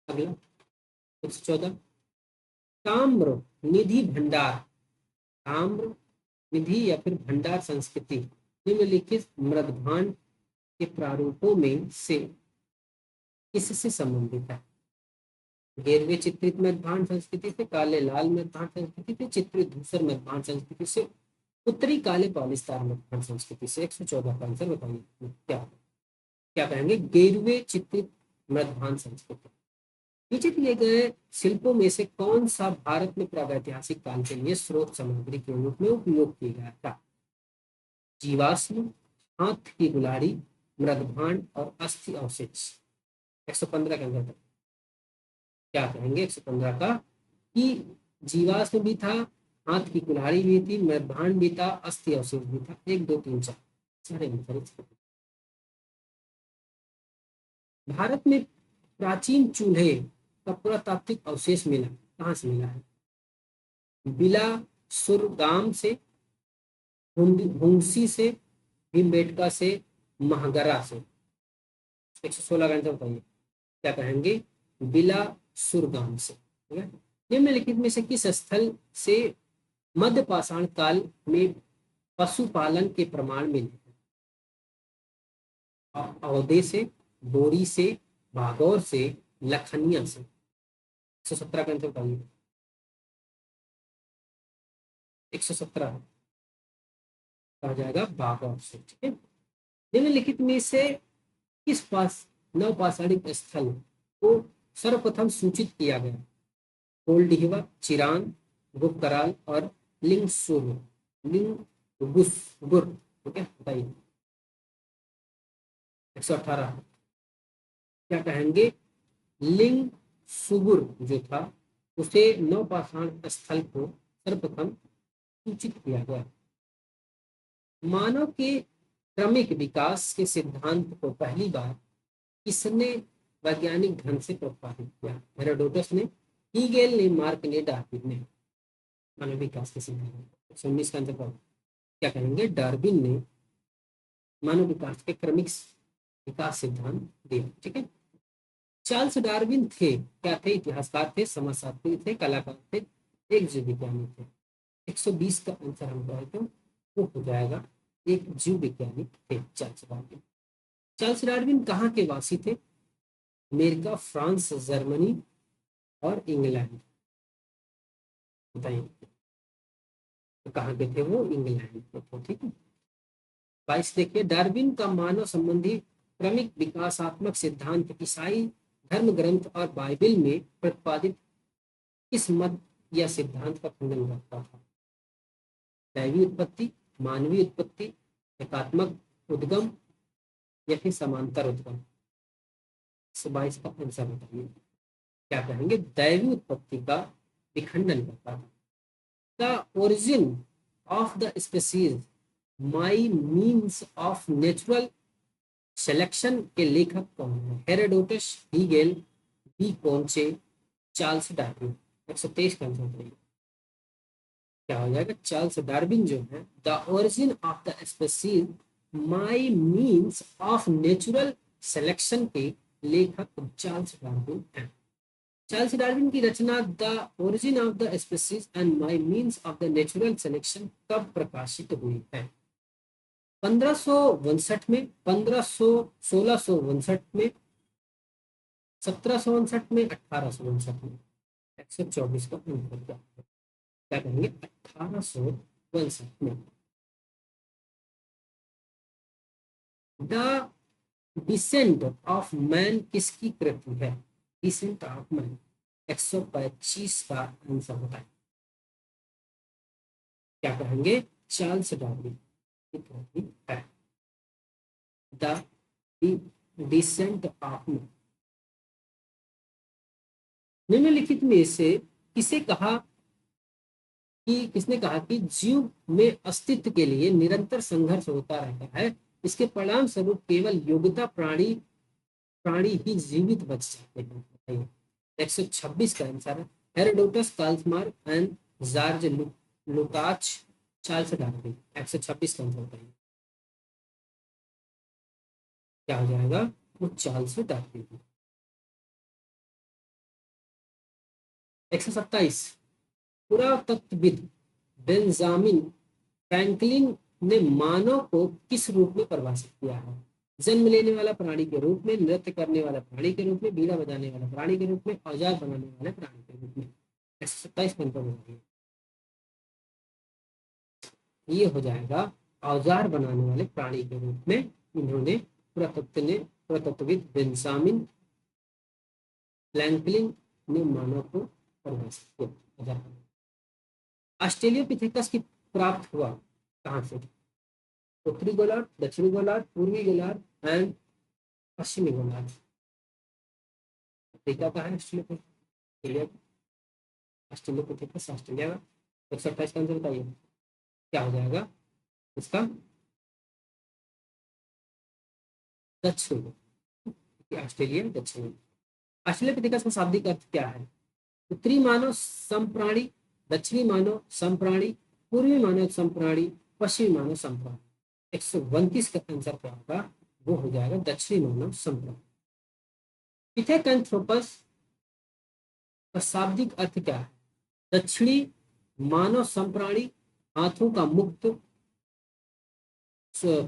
अगला 114, ताम्र निधि भंडार, ताम्र निधि या फिर भंडार संस्कृति निम्नलिखित मृदभान के प्रारूपों में से किससे संबंधित है? गेरवे चित्रित मृदभान संस्कृति से, काले लाल मृदभान संस्कृति से, चित्रित धूसर मृदभान संस्कृति से, उत्तरी काले पॉलिस्टार मृदभान संस्कृति से। 114 का आंसर बताइए क्या? क्या कहेंगे? गेरवे चित्रित मृदभान संस्कृति। नीचे दिए गए शिल्पों में से कौन सा भारत में प्रागैतिहासिक काल के लिए स्रोत सामग्री के रूप में उपयोग किया गया था? जीवाश्म, हाथ की गुलाड़ी, मृदभांड और अस्थि अवशेष। 115 के अंदर क्या कहेंगे? 115 का कि जीवाश्म भी था, हाथ की कुल्हाड़ी भी थी, मृदभांड भी था, अस्थि अवशेष भी था। 1 2 3 4 सारे भारत में प्राचीन चूल्हे का पुरातात्विक अवशेष मिला, कहाँ से मिला है? बिलासुरगाम से, हुंसी से, भीमबेटका से, महगरा से। 116 का आंसर बताइए। क्या कहेंगे? बिलासुरगाम से। ठीक है, निम्नलिखित में से किस स्थल से मध्य पाषाण काल में पशुपालन के प्रमाण मिले? अवधे से, बोरी से, भागौर से, लखनिया से। 117 का आंसर बताइए। 117 कहा जाएगा भागौर से। ठीक है, निम्नलिखित में से किस पास नवपाषाणिक स्थल को सर्वप्रथम सूचित किया गया? कोल्डिहिवा, चिरान, गुप्तराल और लिंगुसगुर। ठीक है, बताइए। 118 क्या कहेंगे? लिंग सुगुर जो था उसे नवपाषाण स्थल को सर्वप्रथम सूचित किया गया। मानव के क्रमिक विकास के सिद्धांत को पहली बार किसने वैज्ञानिक ढंग से प्रतिपादित किया? हेरोडोटस ने, हीगेल ने, मार्क ने, डार्विन ने। मानव विकास के सिद्धांत 119 का आंसर क्या कहेंगे? डार्विन ने मानव विकास के क्रमिक विकास सिद्धांत दिया। ठीक है, चार्ल्स डार्विन थे क्या? थे इतिहासकार, थे समाजशास्त्री, थे कलाकार, थे एक जीव विज्ञानी थे। 120 का आंसर हम कहें तो वो हो जाएगा एक जीव विज्ञानी थे चार्ल्स डार्विन। चार्ल्स डार्विन कहाँ के वासी थे? अमेरिका, फ्रांस, जर्मनी और इंग्लैंड। बताइए, तो कहाँ के थे वो? इंग्लैंड के थे। ठीक है, 22 देखिए, डार्विन का मानव संबंधी क्रमिक विकासात्मक सिद्धांत ईसाई धर्म ग्रंथ और बाइबल में प्रतिपादित किस मत या सिद्धांत का खंडन करता था? दैवी उत्पत्ति, मानवीय उत्पत्ति, एकात्मक उद्गम या फिर समांतर उद्गम। 122 का आंसर बताइए। क्या कहेंगे? दैवी उत्पत्ति का विखंडन करता था। The origin of the species my means of natural selection के लेखक कौन है? हेरोडोटस, हीगेल, बी कॉन्चे, चार्ल्स डार्विन। 123 का आंसर बताइए। क्या हो जाएगा? चार्ल्स डार्विन जो है the origin of the species my means of natural selection के लेखक चार्ल्स डार्विन है। चार्ल्स डार्विन की रचना the origin of the species and my means of the natural selection कब प्रकाशित हुई है? 1559 में, 1659 में, 1759 में, 1859 में, 124 का अंतर क्या कहेंगे? 1859 में। द डिसेंट ऑफ मैन किसकी कृति है? डिसेंट ऑफ मैन 125 का आंसर होता है। क्या कहेंगे? चार्ल्स डार्विन की कृति है द डिसेंट ऑफ मैन। निम्नलिखित में से किसने कहा कि जीव में अस्तित्व के लिए निरंतर संघर्ष होता रहता है, इसके परिणाम स्वरूप केवल योग्यता प्राणी प्राणी ही जीवित बच जाते हैं? 126 का आंसर है Herodotus, Karl Marx and George Lukacs, Charles Darwin. 126 का आंसर बताइए क्या हो जाएगा? वो चार्ल्स डार्विन। 127 पुरातत्वविद बेंजामिन फ्रैंकलिन ने मानव को किस रूप में परिभाषित किया है? जन्म लेने वाला प्राणी के रूप में, नृत्य करने वाला प्राणी के रूप में, बीड़ा बजाने वाला प्राणी के रूप में, औजार बनाने वाले प्राणी के रूप में। 127 का आंसर बताइए। ये हो जाएगा औजार बनाने वाले प्राणी के रूप में इन्होंने पुरातत्वविद बेंजामिन फ्रैंकलिन ने मानव को परिभाषित किया। ऑस्ट्रेलियोपिथेकस की प्राप्त हुआ कहाँ से? उत्तरी गोलार्ध, दक्षिणी गोलार्ध, पूर्वी गोलार्ध एंड पश्चिमी गोलार्ध। अफ्रीका का है ऑस्ट्रेलियोपिथेकस, ऑस्ट्रेलिया का। 128 का आंसर बताइए क्या हो जाएगा इसका? दक्षिण, ऑस्ट्रेलिया दक्षिण। ऑस्ट्रेलियोपिथेकस का शाब्दिक अर्थ क्या है? उत्तरी मानव समप्राणी, दक्षिणी मानव समप्राणी, पूर्वी मानव समप्राणी, पश्चिमी मानव समप्राणी। 129 का आंसर क्या होगा? वो हो जाएगा दक्षिणी मानव समप्राणी। पिथेकैंथ्रोपस का शाब्दिक अर्थ क्या है? दक्षिणी मानव समप्राणी, हाथों का मुक्त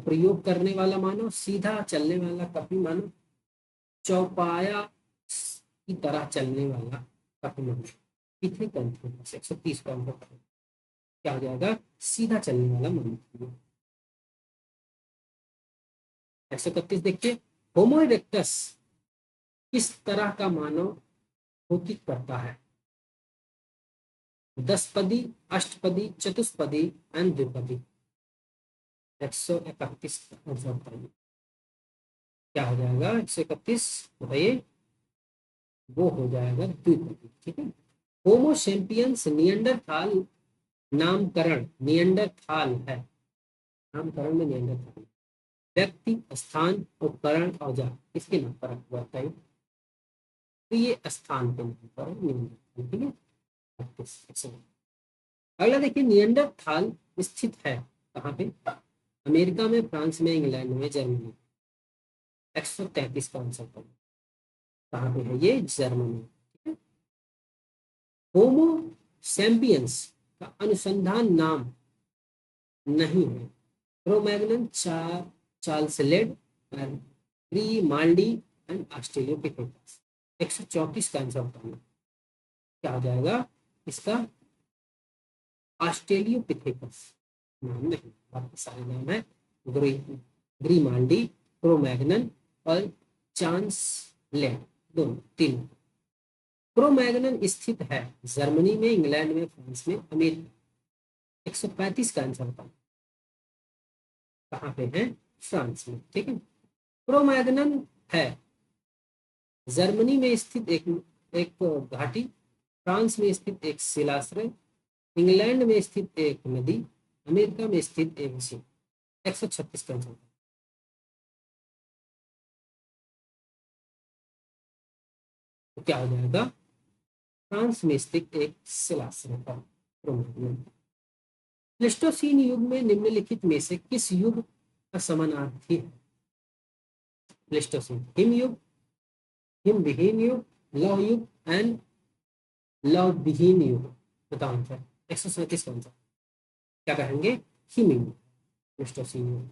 प्रयोग करने वाला मानव, सीधा चलने वाला कपि मानव, चौपाया की तरह चलने वाला कपि मानव। पिथेकैंथ्रोपस 130 का अंक क्या हो जाएगा? सीधा चलने वाला मानव। 131 देखिए, होमो इरेक्टस किस तरह का मानव भौतिक करता है? 10 पदी, अष्टपदी, चतुष्पदी एंड द्विपदी। 131 का आंसर बताइए क्या हो जाएगा? 131 बताइए। वो हो जाएगा द्विपदी। ठीक है। होमो सेपियंस नियंडरथाल नामकरण नियंडरथाल है, नामकरण में नियंडरथाल। व्यक्ति, स्थान, उपकरण, औजार, इसके नाम पर हुआ था। तो ये स्थान के नाम पर नियंडरथाल। ठीक है। अगला देखिए, नियंडरथाल स्थित है कहाँ पे? अमेरिका में, फ्रांस में, इंग्लैंड में, जर्मनी। 133 का आंसर कहाँ पे है? ये जर्मनी। होमो सैम्पियंस का अनुसंधान नाम नहीं है। क्रोमैग्नन, चार्ल्स लेड, ग्रीमाल्डी एंड ऑस्ट्रेलियोपिथेकस। 134 का आंसर बताना क्या हो जाएगा इसका? ऑस्ट्रेलियोपिथेकस नाम नहीं, बाकी सारे नाम है ग्रीमाल्डी, क्रोमैग्नन और चार्ल्स लेड, दोनों तीनों। क्रोमैग्नन स्थित है जर्मनी में, इंग्लैंड में, फ्रांस में, अमेरिका। 135 का आंसर बताओ कहाँ पे है? फ्रांस में। ठीक है। क्रोमैग्नन है जर्मनी में स्थित एक घाटी, फ्रांस में स्थित एक शिलाश्रय, इंग्लैंड में स्थित एक नदी, अमेरिका में स्थित एक झील। 136 का आंसर तो क्या हो जाएगा? फ्रांस में स्थित एक शिलाश्रय का क्रोमैग्नन। प्लेस्टोसीन युग में निम्नलिखित में से किस युग का समानार्थी है? प्लेस्टोसीन, हिमयुग, हिमविहीन युग, लौह युग एंड लौह विहीन युग। बताओ आंसर। 137 का आंसर क्या कहेंगे? हिमयुग, प्लेस्टोसीन युग।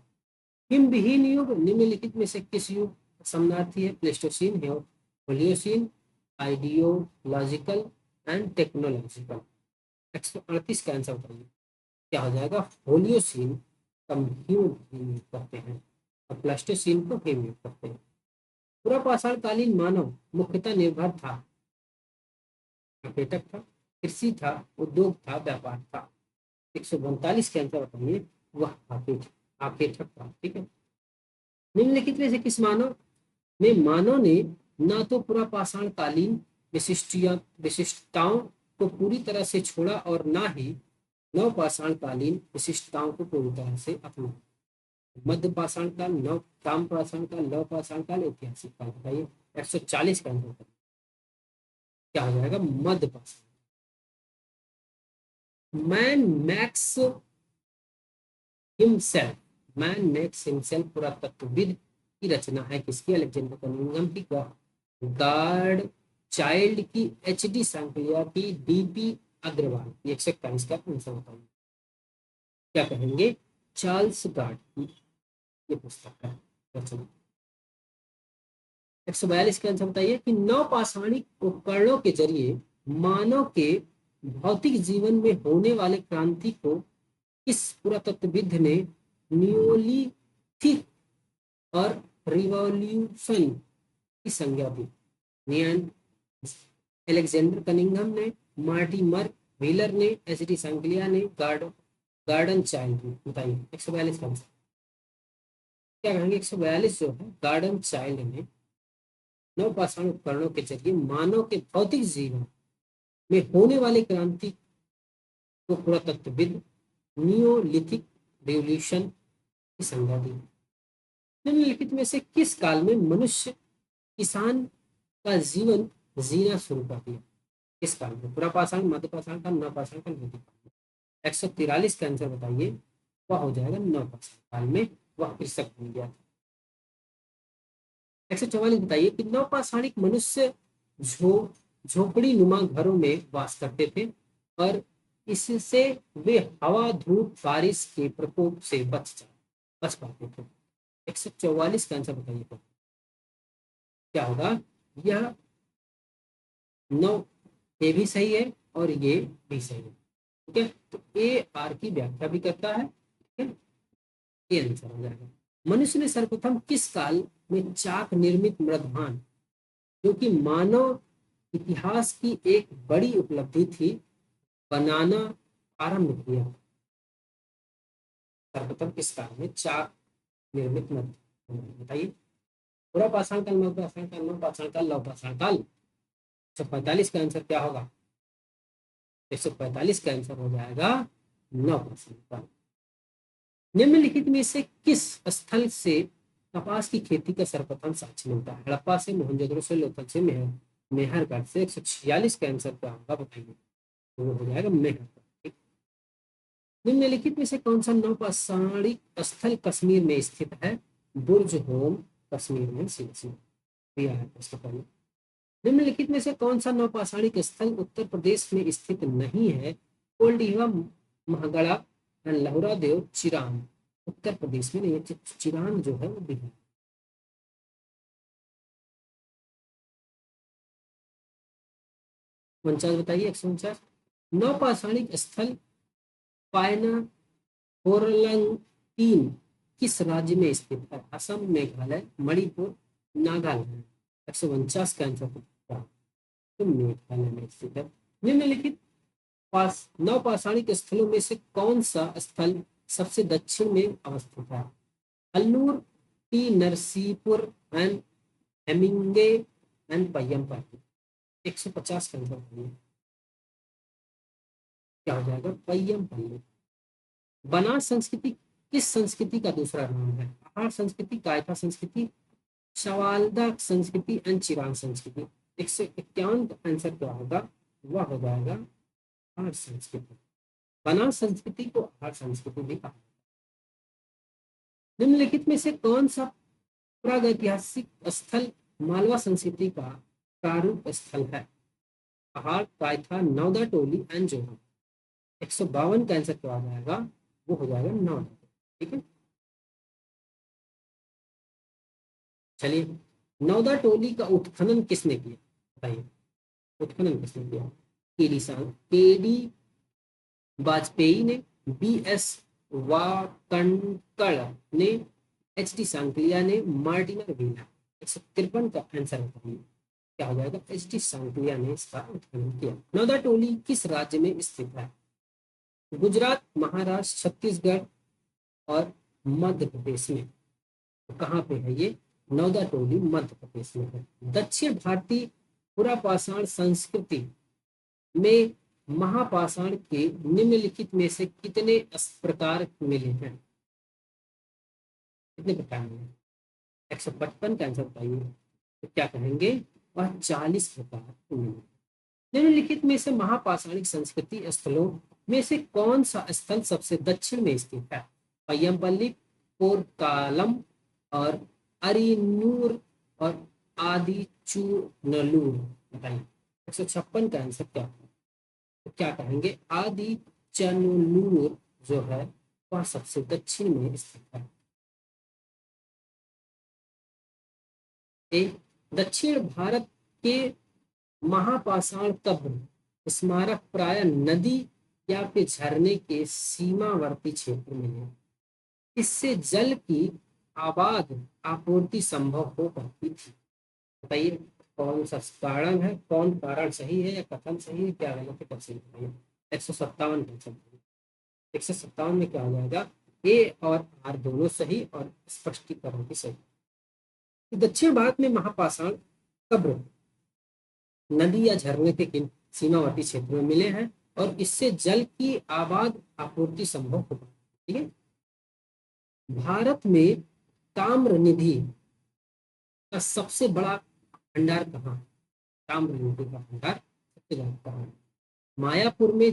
हिमविहीन युग निम्नलिखित में से किस युग समानार्थी है? प्लेस्टोसीन है होलियोसिन, आइडियोलॉजिकल एंड टेक्नोलॉजिकल। 138 का आंसर बताइए क्या हो जाएगा। होलियोसिन कम ह्यूम करते हैं और प्लास्टोसिन को ह्यूम करते हैं। पूरा पाषाण कालीन मानव मुख्यतः निर्भर था, पर्यटक था, कृषि था, उद्योग था, व्यापार था। 142 के आंसर बताइए वह आपेक्षक था। ठीक है। निम्नलिखित में से किस मानव मानव ने न तो पूरा पाषाण कालीन विशिष्टताओं को पूरी तरह से छोड़ा और न ही नव पाषाण कालीन विशिष्टताओं को पूरी तरह से अपनाया। मध्य पाषाण काल, नव ताम पाषाण काल, लव पाषाण काल, ऐतिहासिक काल। बताइए 140 का आंसर क्या हो जाएगा। मध्य पाषाण। Man makes himself man makes himself पुरातत्वविद की रचना है किसकी। अलेक्जेंडर कनिंघम की, गार्ड चाइल्ड की, एच.डी. सांकलिया की, डी.पी. अग्रवाल की। 141 का आंसर बताइए क्या कहेंगे। चार्ल्स गार्ड की ये पुस्तक है रचना। 142 का आंसर बताइए कि नवपाषाणिक उपकरणों के जरिए मानव के भौतिक जीवन में होने वाले क्रांति को किस पुरातत्वविद ने नियोलिथिक और रिवॉल्यूशन की संज्ञा दी। नियन एलेक्जेंडर कनिंघम ने, मार्टिमर व्हीलर ने, एच.डी. सांकलिया ने, गार्डन चाइल्ड ने। बताइए 142 का आंसर क्या कहेंगे। 142 जो है गार्डन चाइल्ड ने नवपाषाण उपकरणों के जरिए मानव के भौतिक जीवन में होने वाली क्रांति को पुरातत्वविद नियोलिथिक रिवॉल्यूशन की संज्ञा दी। निम्नलिखित में से किस काल में मनुष्य किसान का जीवन जीना शुरू कर दिया। किस काल में। पूरा पाषाण, मध्य पाषाण काल, नवपाषाण काल, वैदिक काल। 143 का आंसर बताइए वह हो जाएगा नवपाषाण काल में वह कृषक बन गया था। 144 बताइए कि नवपाषाणिक मनुष्य झोपड़ी नुमा घरों में वास करते थे और इससे वे हवा, धूप, बारिश के प्रकोप से बच पाते थे। 144 का आंसर बताइए क्या होगा। यह नौ ये भी सही है और ये भी सही है। ठीक है। तो ए आर की व्याख्या भी करता है। ठीक है। ये आंसर हो जाएगा। मनुष्य ने सर्वप्रथम किस काल में चाक निर्मित मृदभान, जो कि मानव इतिहास की एक बड़ी उपलब्धि थी, बनाना आरंभ किया। सर्वप्रथम किस काल में चाक निर्मित मृदभान बताइए। पूरा पाषाण काल, मध्य पाषाण काल, नव पाषाण काल, लव पाषाण काल। 145 का आंसर क्या होगा। 145 का आंसर हो जाएगा नव पाषाण काल। निम्नलिखित में से किस स्थल से कपास की खेती का सर्वप्रथम साक्ष्य मिलता है। हड़प्पा से, मोहनजोदड़ो से, लोथल से, मेहरगढ़ से। 146 का आंसर क्या होगा बताइए। तो वो हो जाएगा मेहरगढ़। निम्नलिखित में से कौन सा नवपाषाणिक स्थल कश्मीर में स्थित है। बुर्ज होम कश्मीर में दिया है प्रश्न पहले। निम्नलिखित में से कौन सा नवपाषाणिक स्थल उत्तर प्रदेश में स्थित नहीं है। कोल्डीहा, महगड़ा, लहुरा देव, चिरान। उत्तर प्रदेश में नहीं, चिरान जो है वो बिहार। उनचास बताइए 149। नवपाषाणिक स्थल पायना तीन किस राज्य में स्थित है। असम, मेघालय, मणिपुर, नागालैंड। 149 का आंसर तो मेघालय में स्थित है। निम्नलिखित नवपाषाणिक स्थलों में से कौन सा स्थल सबसे दक्षिण में अवस्थित है। Allure, T Narasipur and हेमिंगे and Payyampalli. 150 का आंसर क्या हो जाएगा। पय्यमपल्ली। बनास संस्कृति किस संस्कृति का दूसरा नाम है। आहार संस्कृति, कायथा संस्कृति, शवाल्दा संस्कृति एंड चिरान संस्कृति। 151 का आंसर क्या होगा। वह हो जाएगा आहार संस्कृति। बनास संस्कृति को आहार संस्कृति भी कहा। निम्नलिखित में से कौन सा प्रागैतिहासिक स्थल मालवा संस्कृति का प्रारूप स्थल है। पहाड़, कायथा, नौदा टोली एंड जोहा। 152 का आंसर क्या आ जाएगा। वो हो जाएगा नौदा। ठीक है। चलिए नौदा टोली का उत्खनन किसने किया, बताइए, उत्खनन किसने किया? के डी वाजपेयी ने, बी एस वाकणकड़ ने, एच डी सांकलिया ने, मार्टिना वीना। 153 का आंसर बताइए क्या हो जाएगा? एच डी सांकलिया ने इसका उत्खनन किया। नौदा टोली किस राज्य में स्थित है? गुजरात, महाराष्ट्र, छत्तीसगढ़ और मध्य प्रदेश में। तो कहाँ पे है ये? नौदा टोली मध्य प्रदेश में है। दक्षिण भारतीय पुरापाषाण संस्कृति में महापाषाण के निम्नलिखित में से कितने प्रकार मिले हैं? कितने प्रकार मिले? 155 का आंसर बताइए। तो क्या कहेंगे? वह 40 प्रकार मिले। निम्नलिखित में से महापाषाणिक संस्कृति स्थलों में से कौन सा स्थल सबसे दक्षिण में स्थित है? पय्यमपल्ली, पोरकालम और अरिनूर और आदिचूनलूर। बताइए 156 का आंसर क्या है? तो क्या कहेंगे? आदिचनलूर जो है वह सबसे दक्षिण में स्थित है। एक दक्षिण भारत के महापाषाण कब्र स्मारक प्राय नदी या फिर झरने के सीमावर्ती क्षेत्र में है। इससे जल की आबाद आपूर्ति संभव हो पाती थी। बताइए कौन सा कारण है, कौन कारण सही है या कथन सही है, क्या गलत है, कब सही बताइए। 157 का 157 में क्या हो जाएगा? ए और आर दोनों सही और स्पष्टीकरण भी सही। दक्षिण भारत में महापाषाण कब्र नदी या झरने के किन सीमावर्ती क्षेत्रों में मिले हैं और इससे जल की आबाद आपूर्ति संभव हो। ठीक है। भारत में ताम्र निधि का सबसे बड़ा भंडार कहाँ है? ताम्र निधि का भंडार सबसे बड़ा कहाँ है? मायापुर में,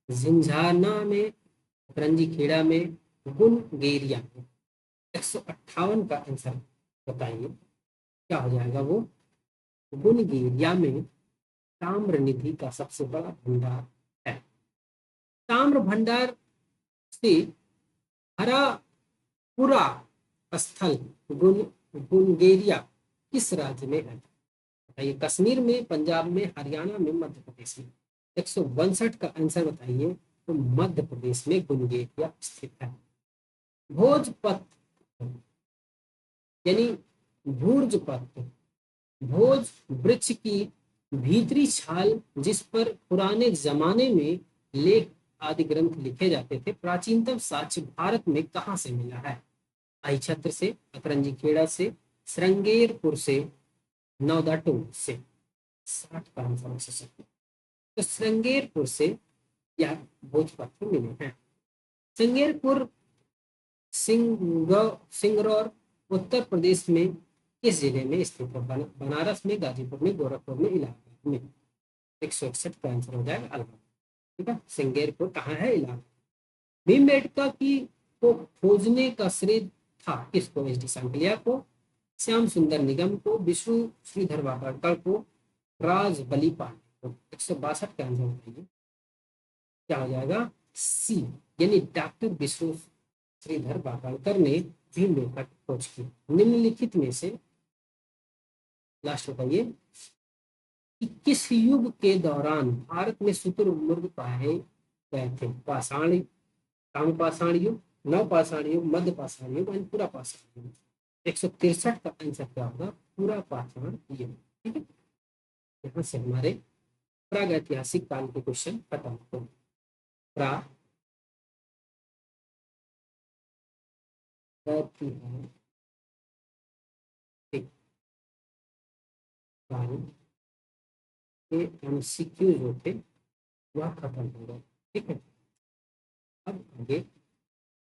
झिंझाना में, रंजीखेड़ा में, गुनगेरिया में। 158 का आंसर बताइए क्या हो जाएगा? वो गुनगेरिया में ताम्र निधि का सबसे बड़ा भंडार है। ताम्र भंडार से हरा पूरा स्थल गुनगेरिया किस राज्य में है? बताइए कश्मीर में, पंजाब में, हरियाणा में, मध्य प्रदेश में। 162 का आंसर बताइए। तो मध्य प्रदेश में गुनगेरिया स्थित है। भोजपत्र यानी भूर्जपत्र, भोज वृक्ष की भीतरी छाल जिस पर पुराने जमाने में लेख आदि ग्रंथ लिखे जाते थे, प्राचीनतम साक्ष्य भारत में कहाँ से मिला है? अहिछत्र से, अतरंजी खेड़ा से, श्रृंगेरपुर से, नौदा टोली से। 60 का आंसर से। तो श्रृंगेरपुर से यह भोजपत्र मिले हैं। श्रृंगेरपुर सिंगरौर उत्तर प्रदेश में किस जिले में स्थित है? बनारस में, गाजीपुर में, गोरखपुर में, इलाहाबाद में। 161 का आंसर हो जाएगा इलाहाबाद। ठीक है। श्रृंगेरपुर कहाँ है? इलाहाबाद। भीमबेटका की को खोजने का श्रेय था किसको? एच डी सांकलिया को, श्याम सुंदर निगम को, विष्णु श्रीधर वाकाड़कर को, राज बली पांडे को। 162 का आंसर बताइए क्या हो जाएगा? सी यानी डॉक्टर विष्णु श्रीधर वाकाड़कर ने भीमबेटका की खोज की। निम्नलिखित में से लास्ट बताइए कि किस युग के दौरान भारत में शुतुरमुर्ग पाए गए थे? पाषाण, ताम्रपाषाण युग, नवपाषाण युग, मध्य पाषाण युग, पूरा पाषाण युग। 163 का आंसर क्या होगा? पूरा पाषाण युग। ठीक है। यहाँ से हमारे प्रागैतिहासिक काल के क्वेश्चन खत्म होते हैं। प्रागैतिहासिक काल के एमसीक्यू जो थे वह खत्म हो गए। ठीक है। अब आगे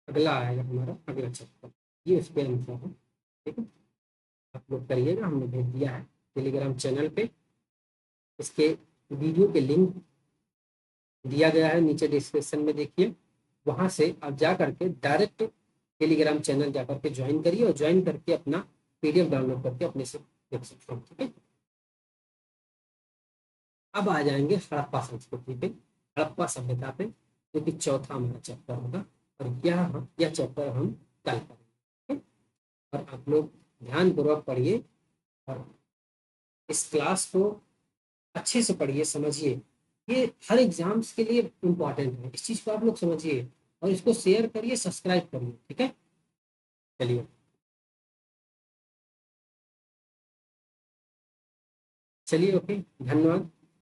अगला आएगा हमारा अगला चैप्टर, ये उस पर आंसर है। ठीक है। आप लोग करिएगा, हमने भेज दिया है टेलीग्राम चैनल पे। इसके वीडियो के लिंक दिया गया है नीचे डिस्क्रिप्शन में, देखिए वहां से आप जा करके डायरेक्ट टेलीग्राम चैनल जा करके ज्वाइन करिए और ज्वाइन करके अपना पीडीएफ डाउनलोड करके अपने से देख सकते हैं। ठीक है। अब आ जाएंगे हड़प्पा संस्कृति पे, हड़प्पा सभ्यता पे, जो कि चौथा हमारा चैप्टर होगा और यह चैप्टर हम कल करेंगे। और आप लोग ध्यान पूर्वक पढ़िए और इस क्लास को अच्छे से पढ़िए, समझिए, ये हर एग्जाम्स के लिए इम्पोर्टेंट है, इस चीज़ को आप लोग समझिए और इसको शेयर करिए, सब्सक्राइब करिए, ठीक है। चलिए, चलिए, ओके, धन्यवाद।